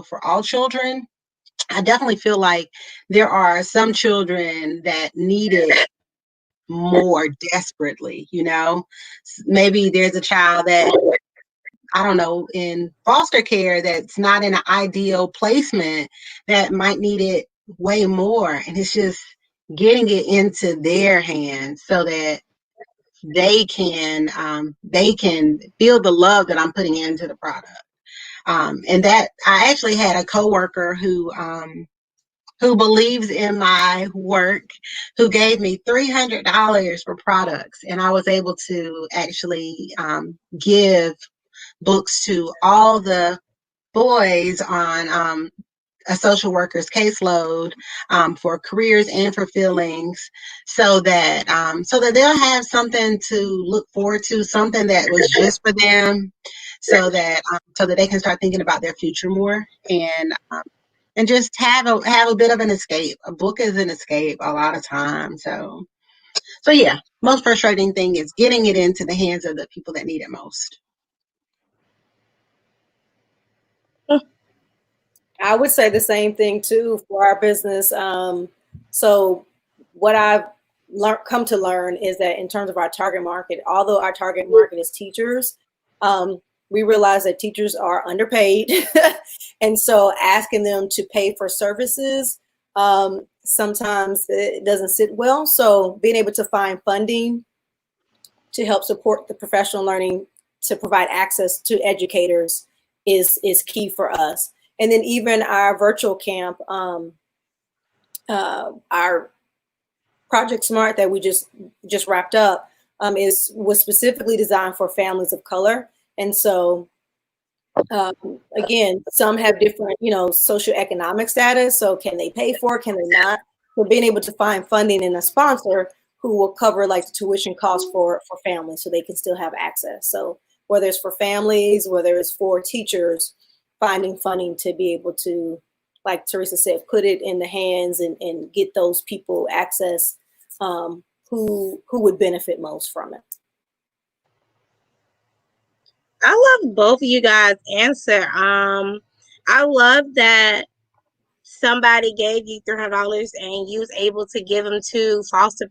for all children, I definitely feel like there are some children that need it more desperately. Maybe there's a child that, I don't know, in foster care that's not in an ideal placement that might need it way more. And it's just getting it into their hands so that they can feel the love that I'm putting into the product. And that I actually had a coworker who believes in my work, who gave me $300 for products, and I was able to actually give books to all the boys on a social worker's caseload, for careers and for feelings, so that they'll have something to look forward to, something that was just for them, so that they can start thinking about their future more, and just have a bit of an escape. A book is an escape a lot of times. So yeah, most frustrating thing is getting it into the hands of the people that need it most. I would say the same thing too for our business. So what I've come to learn is that in terms of our target market, although our target market is teachers, we realize that teachers are underpaid. And so asking them to pay for services, sometimes it doesn't sit well. So being able to find funding to help support the professional learning, to provide access to educators is key for us. And then even our virtual camp, our Project Smart that we just wrapped up, was specifically designed for families of color. And so again, some have different, socioeconomic status. So can they pay for it? Can they not? So being able to find funding and a sponsor who will cover like the tuition costs for families so they can still have access. So whether it's for families, whether it's for teachers, finding funding to be able to, like Teresa said, put it in the hands and get those people access who would benefit most from it. I love both of you guys' answer. I love that somebody gave you $300 and you was able to give them to foster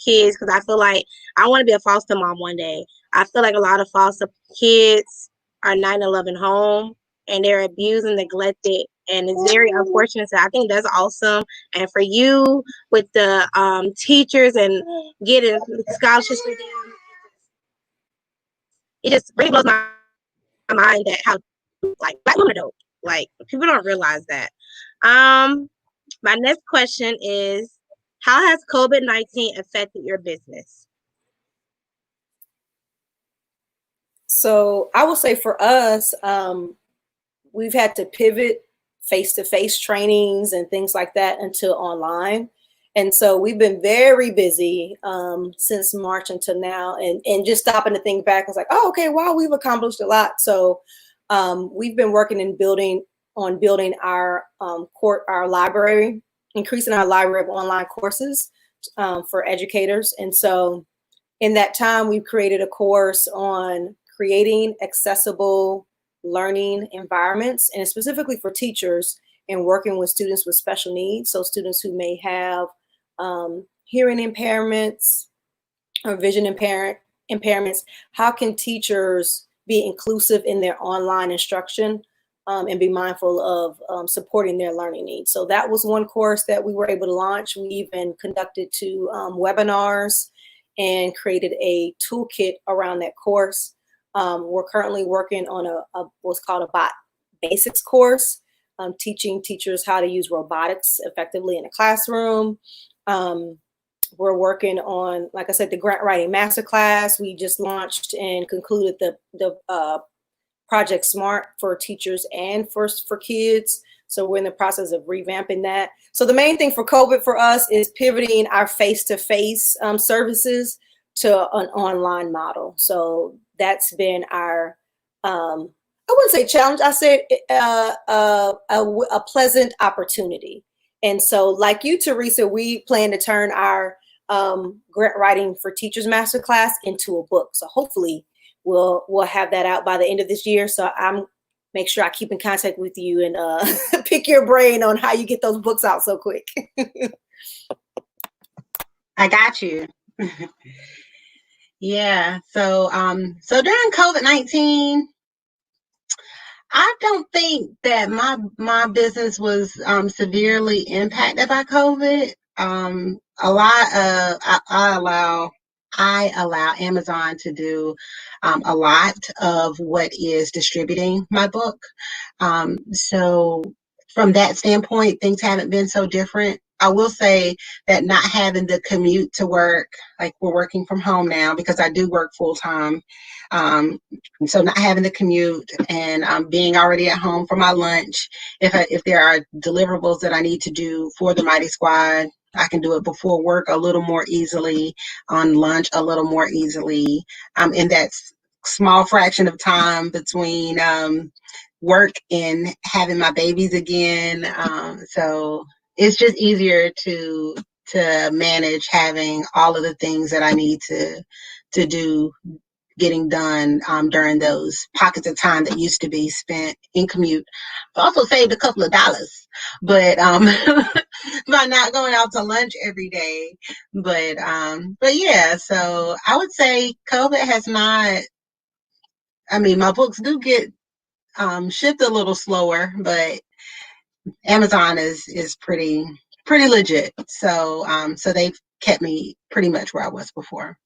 kids, because I feel like I want to be a foster mom one day. I feel like a lot of foster kids are 9/11 home and they're abused and neglected, and it's very unfortunate. So I think that's awesome. And for you with the teachers and getting scholarships for them, it just really blows my mind that how like Black women are dope. Like people don't realize that. My next question is, how has COVID-19 affected your business? So I will say for us, we've had to pivot face-to-face trainings and things like that until online. And so we've been very busy since March until now, and just stopping to think back, I was like, oh, okay, wow, we've accomplished a lot. So we've been working and building our our library, increasing our library of online courses for educators. And so in that time, we've created a course on creating accessible learning environments, and specifically for teachers, and working with students with special needs. So students who may have hearing impairments or vision impairments, how can teachers be inclusive in their online instruction and be mindful of supporting their learning needs? So that was one course that we were able to launch. We even conducted 2 webinars and created a toolkit around that course. We're currently working on a what's called a bot basics course, teaching teachers how to use robotics effectively in a classroom. We're working on, like I said, the grant writing masterclass. We just launched and concluded the Project Smart for teachers and for kids. So we're in the process of revamping that. So the main thing for COVID for us is pivoting our face-to-face services to an online model. So that's been our wouldn't say challenge. I said a pleasant opportunity. And so, like you, Teresa, we plan to turn our grant writing for teachers masterclass into a book. So hopefully we'll have that out by the end of this year. So I'm make sure I keep in contact with you and pick your brain on how you get those books out so quick. I got you. Yeah. So during COVID-19, I don't think that my business was severely impacted by COVID. A lot of I allow Amazon to do a lot of what is distributing my book. So from that standpoint, things haven't been so different. I will say that not having the commute to work, like we're working from home now because I do work full time. So not having the commute and being already at home for my lunch. If there are deliverables that I need to do for the Mighty Squad, I can do it before work a little more easily, on lunch a little more easily, in that small fraction of time between work and having my babies again. So it's just easier to manage having all of the things that I need to do getting done during those pockets of time that used to be spent in commute. I also saved a couple of dollars, but by not going out to lunch every day. But yeah, so I would say COVID has not. I mean, my books do get shipped a little slower, but Amazon is pretty legit. So so they've kept me pretty much where I was before.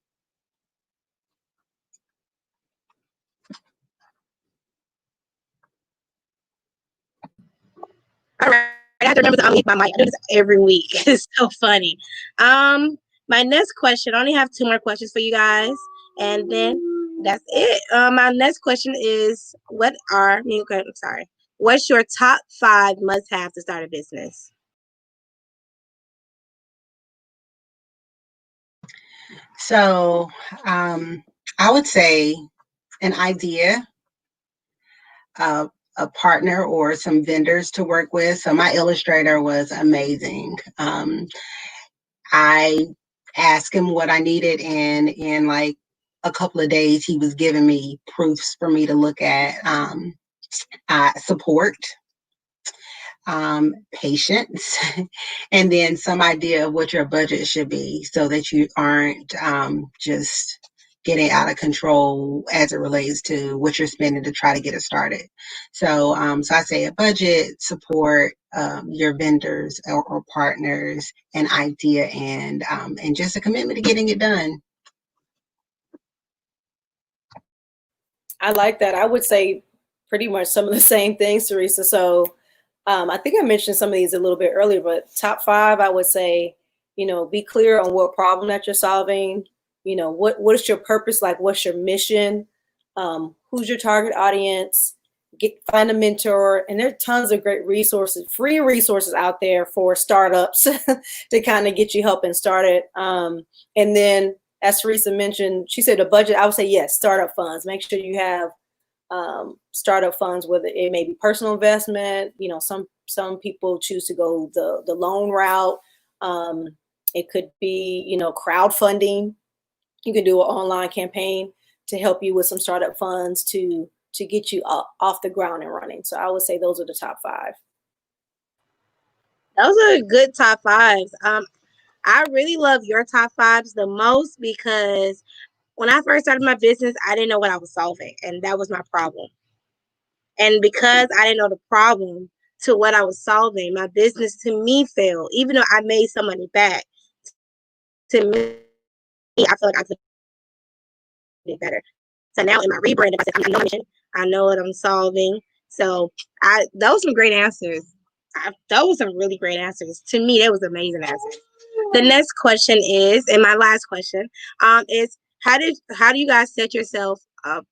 All right. I have to remember to unmute my mic. I do this every week. It's so funny. My next question, I only have 2 more questions for you guys, and then that's it. My next question is, what's your top 5 must-have to start a business? So I would say an idea, a partner or some vendors to work with. So my illustrator was amazing. I asked him what I needed, and in like a couple of days, he was giving me proofs for me to look at. Support, patience, and then some idea of what your budget should be so that you aren't just getting out of control as it relates to what you're spending to try to get it started. So so I say a budget, support, your vendors or partners, an idea, and just a commitment to getting it done. I like that. I would say pretty much some of the same things, Teresa. So I think I mentioned some of these a little bit earlier, but top 5, I would say, be clear on what problem that you're solving. What is your purpose? Like, what's your mission? Who's your target audience? Find a mentor. And there are tons of great resources, free resources out there for startups to kind of get you helping start it. And then, as Teresa mentioned, she said a budget. I would say, yes, startup funds. Make sure you have startup funds, whether it may be personal investment. Some people choose to go the loan route. It could be, crowdfunding. You can do an online campaign to help you with some startup funds to get you off the ground and running. So I would say those are the top 5. Those are good top 5s. I really love your top 5s the most because when I first started my business, I didn't know what I was solving, and that was my problem. And because I didn't know the problem to what I was solving, my business to me failed. Even though I made some money back, to me, I feel like I could do better. So now in my rebranding, I said, I know my mission. I know what I'm solving. So those were great answers. Those were some really great answers. To me, that was amazing answers. The next question is, and my last question, is how do you guys set yourself up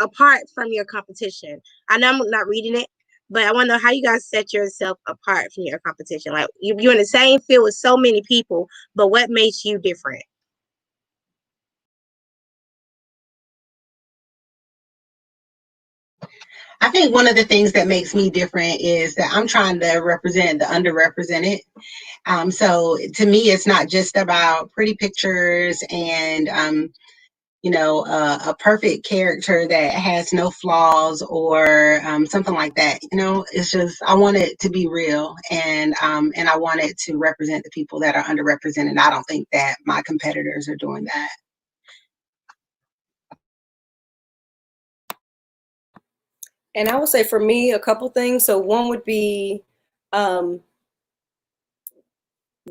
apart from your competition? I know I'm not reading it, but I want to know how you guys set yourself apart from your competition. Like you're in the same field with so many people, but what makes you different? I think one of the things that makes me different is that I'm trying to represent the underrepresented. So to me, it's not just about pretty pictures and, a perfect character that has no flaws or something like that. It's just I want it to be real, and I want it to represent the people that are underrepresented. I don't think that my competitors are doing that. And I would say for me, a couple things. So one would be the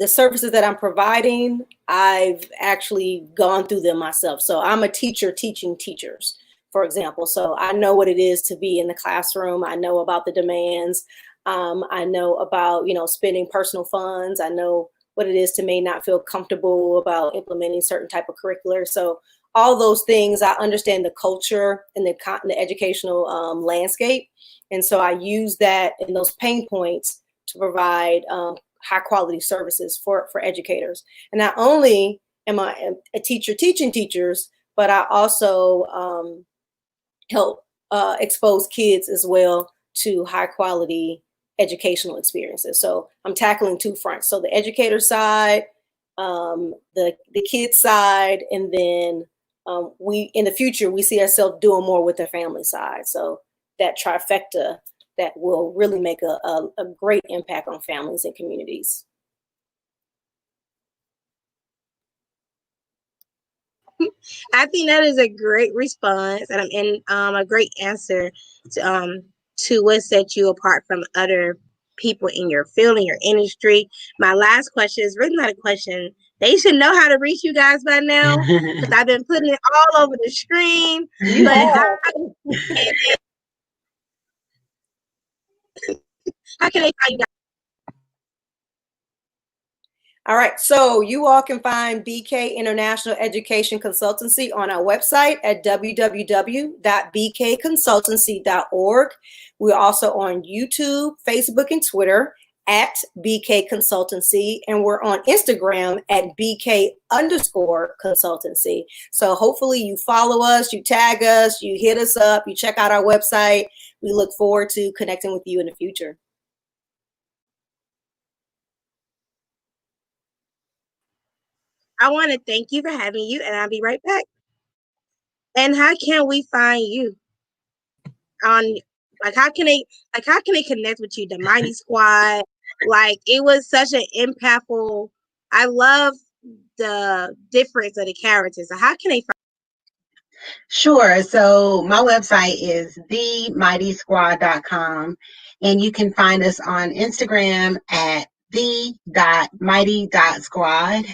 services that I'm providing. I've actually gone through them myself. So I'm a teacher teaching teachers, for example. So I know what it is to be in the classroom. I know about the demands. I know about, spending personal funds. I know what it is to may not feel comfortable about implementing certain type of curricular. So all those things, I understand the culture and the educational landscape. And so I use that in those pain points to provide high quality services for educators. And not only am I a teacher teaching teachers, but I also help expose kids as well to high quality educational experiences. So I'm tackling two fronts. So the educator side, the kids side, and then we in the future we see ourselves doing more with the family side. So that trifecta that will really make a great impact on families and communities. I think that is a great response and a great answer to what set you apart from other people in your field, in your industry. My last question is really not a question. They should know how to reach you guys by now because I've been putting it all over the screen. How can they find you guys? All right, so you all can find BK International Education Consultancy on our website at www.bkconsultancy.org. We're also on YouTube, Facebook, and Twitter at BK Consultancy, and we're on Instagram at BK_consultancy. So hopefully you follow us, you tag us, you hit us up, you check out our website. We look forward to connecting with you in the future. I want to thank you for having you, and I'll be right back. And how can we find you on how can they connect with you? The Mighty Squad, it was such an impactful. I love the difference of the characters. So how can they find? Sure. So my website is themightysquad.com, and you can find us on Instagram at the.mighty.squad,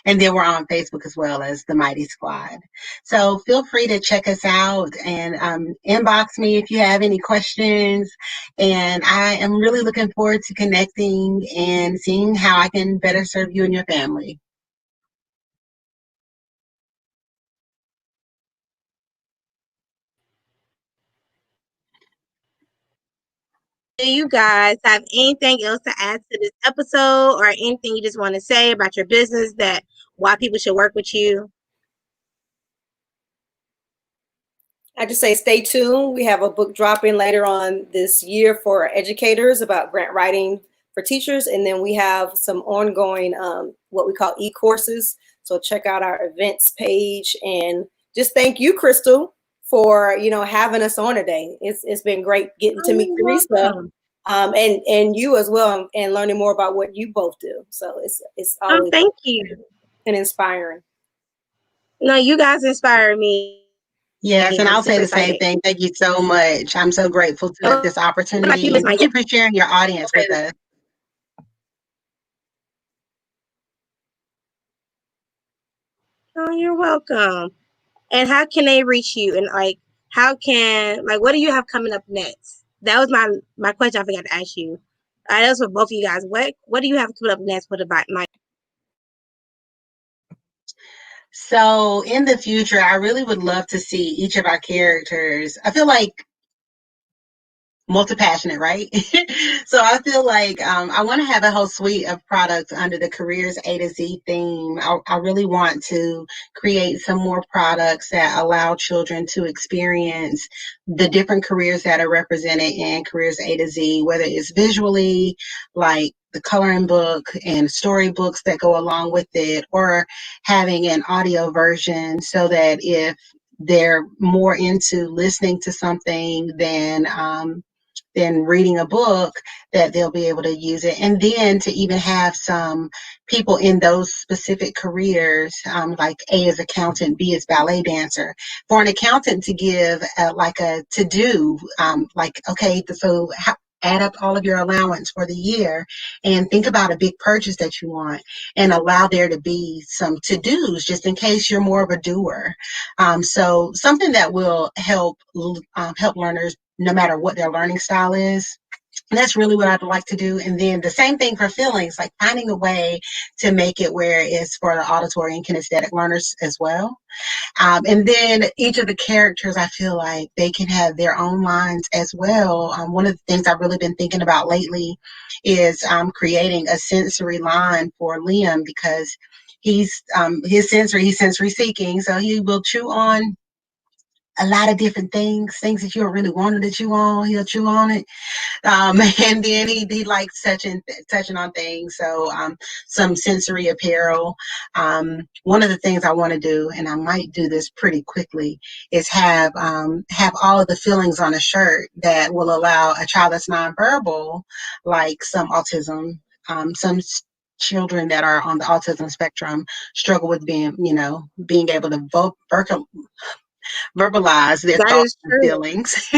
and then we're on Facebook as well as the Mighty Squad. So feel free to check us out and inbox me if you have any questions, and I am really looking forward to connecting and seeing how I can better serve you and your family. Do you guys have anything else to add to this episode, or anything you just want to say about your business, that why people should work with you? I just say stay tuned. We have a book dropping later on this year for educators about grant writing for teachers. And then we have some ongoing what we call e-courses. So check out our events page, and just thank you, Crystal, for having us on today. It's been great getting to meet Teresa and you as well, and learning more about what you both do. So it's always thank you and inspiring. No, you guys inspire me. Yes, and I'll say the same thing. Thank you so much. I'm so grateful to this opportunity. And thank you for sharing your audience with us. Oh, you're welcome. And how can they reach you? And what do you have coming up next? That was my question I forgot to ask you. That was for both of you guys. What do you have coming up next with my? So in the future, I really would love to see each of our characters. I feel like multi-passionate, right? So I feel like I want to have a whole suite of products under the Careers A to Z theme. I really want to create some more products that allow children to experience the different careers that are represented in Careers A to Z, whether it's visually, like the coloring book and storybooks that go along with it, or having an audio version so that if they're more into listening to something than reading a book, that they'll be able to use it. And then to even have some people in those specific careers, like A is accountant, B is ballet dancer, for an accountant to give like a to do, like, okay, so add up all of your allowance for the year and think about a big purchase that you want, and allow there to be some to-dos just in case you're more of a doer. So something that will help learners no matter what their learning style is. And that's really what I'd like to do. And then the same thing for feelings, like finding a way to make it where it's for the auditory and kinesthetic learners as well. And then each of the characters, I feel like they can have their own lines as well. One of the things I've really been thinking about lately is creating a sensory line for Liam, because he's sensory seeking. So he will chew on a lot of different things that you don't really want him to chew on. He'll chew on it. And then he likes touching on things. So some sensory apparel. One of the things I want to do, and I might do this pretty quickly, is have all of the feelings on a shirt that will allow a child that's nonverbal, like some autism, some children that are on the autism spectrum struggle with being able to verbalize their That thoughts is and true. feelings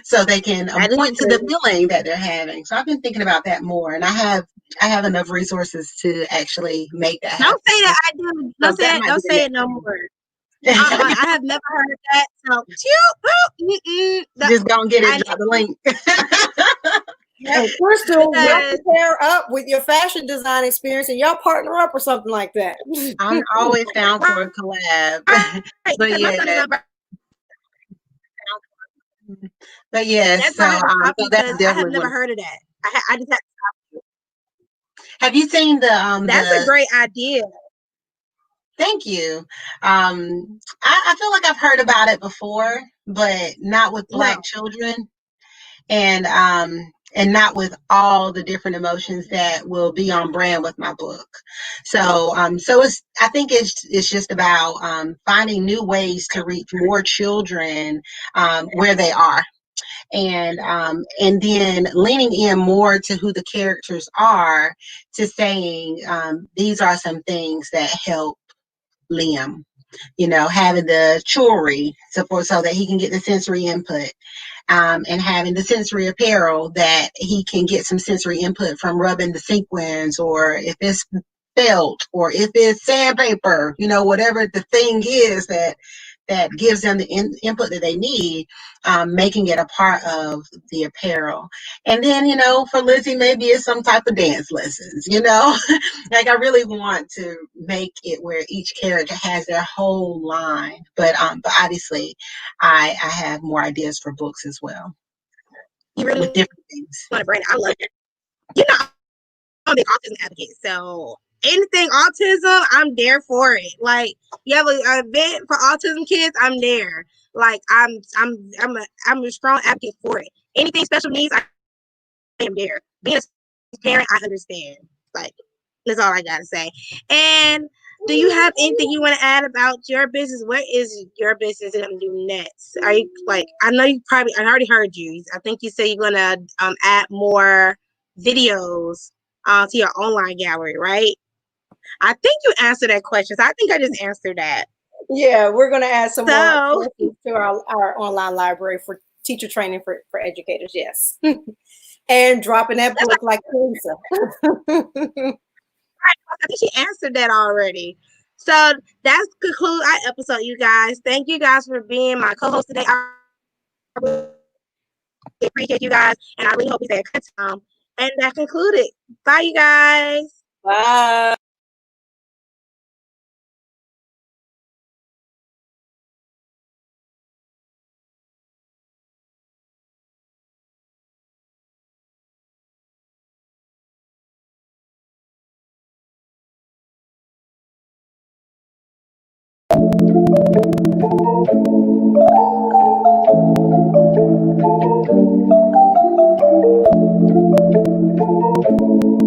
so they can That is point to the true. feeling that they're having. So I've been thinking about that more, and I have enough resources to actually make that happen. Don't say that I do. So Don't say that it. might be Don't the say next it no thing. more. I have never heard that. So, Just gonna get I it, drop the link. yep, And Crystal, we have because to pair up with your fashion design experience and y'all partner up or something like that. I'm always down for a collab. right, But because my son is yeah, not. but yes, That's why I had to stop so you, that's because I have definitely never one. heard of that. I just had. Have you seen That's a the great idea. Thank you. I feel like I've heard about it before, but not with Black No, children, and not with all the different emotions that will be on brand with my book. So I think it's just about finding new ways to reach more children where they are. And then leaning in more to who the characters are, to saying these are some things that help Liam, having the jewelry so that he can get the sensory input, and having the sensory apparel that he can get some sensory input from rubbing the sequins, or if it's felt, or if it's sandpaper, whatever the thing is that gives them the input that they need, making it a part of the apparel. And then, for Lizzie, maybe it's some type of dance lessons, like I really want to make it where each character has their whole line. But obviously I have more ideas for books as well you with really different things. want to brand it. I love it. You know, I'm a big autism advocate, so anything autism, I'm there for it. Like, you have an event for autism kids, I'm there. Like, I'm a strong advocate for it. Anything special needs, I am there. Being a parent, I understand. Like, that's all I gotta say. And do you have anything you want to add about your business? What is your business gonna do next? Are you like? I know you probably. I already heard you. I think you said you're gonna add more videos to your online gallery, right? I think you answered that question. So I think I just answered that. Yeah, we're going to add some more So courses to our online library for teacher training for educators. Yes. And dropping that book like Teresa. I think she answered that already. So that's conclude our episode, you guys. Thank you guys for being my co-host today. I really appreciate you guys, and I really hope you had a good time. And that concluded. Bye, you guys. Bye.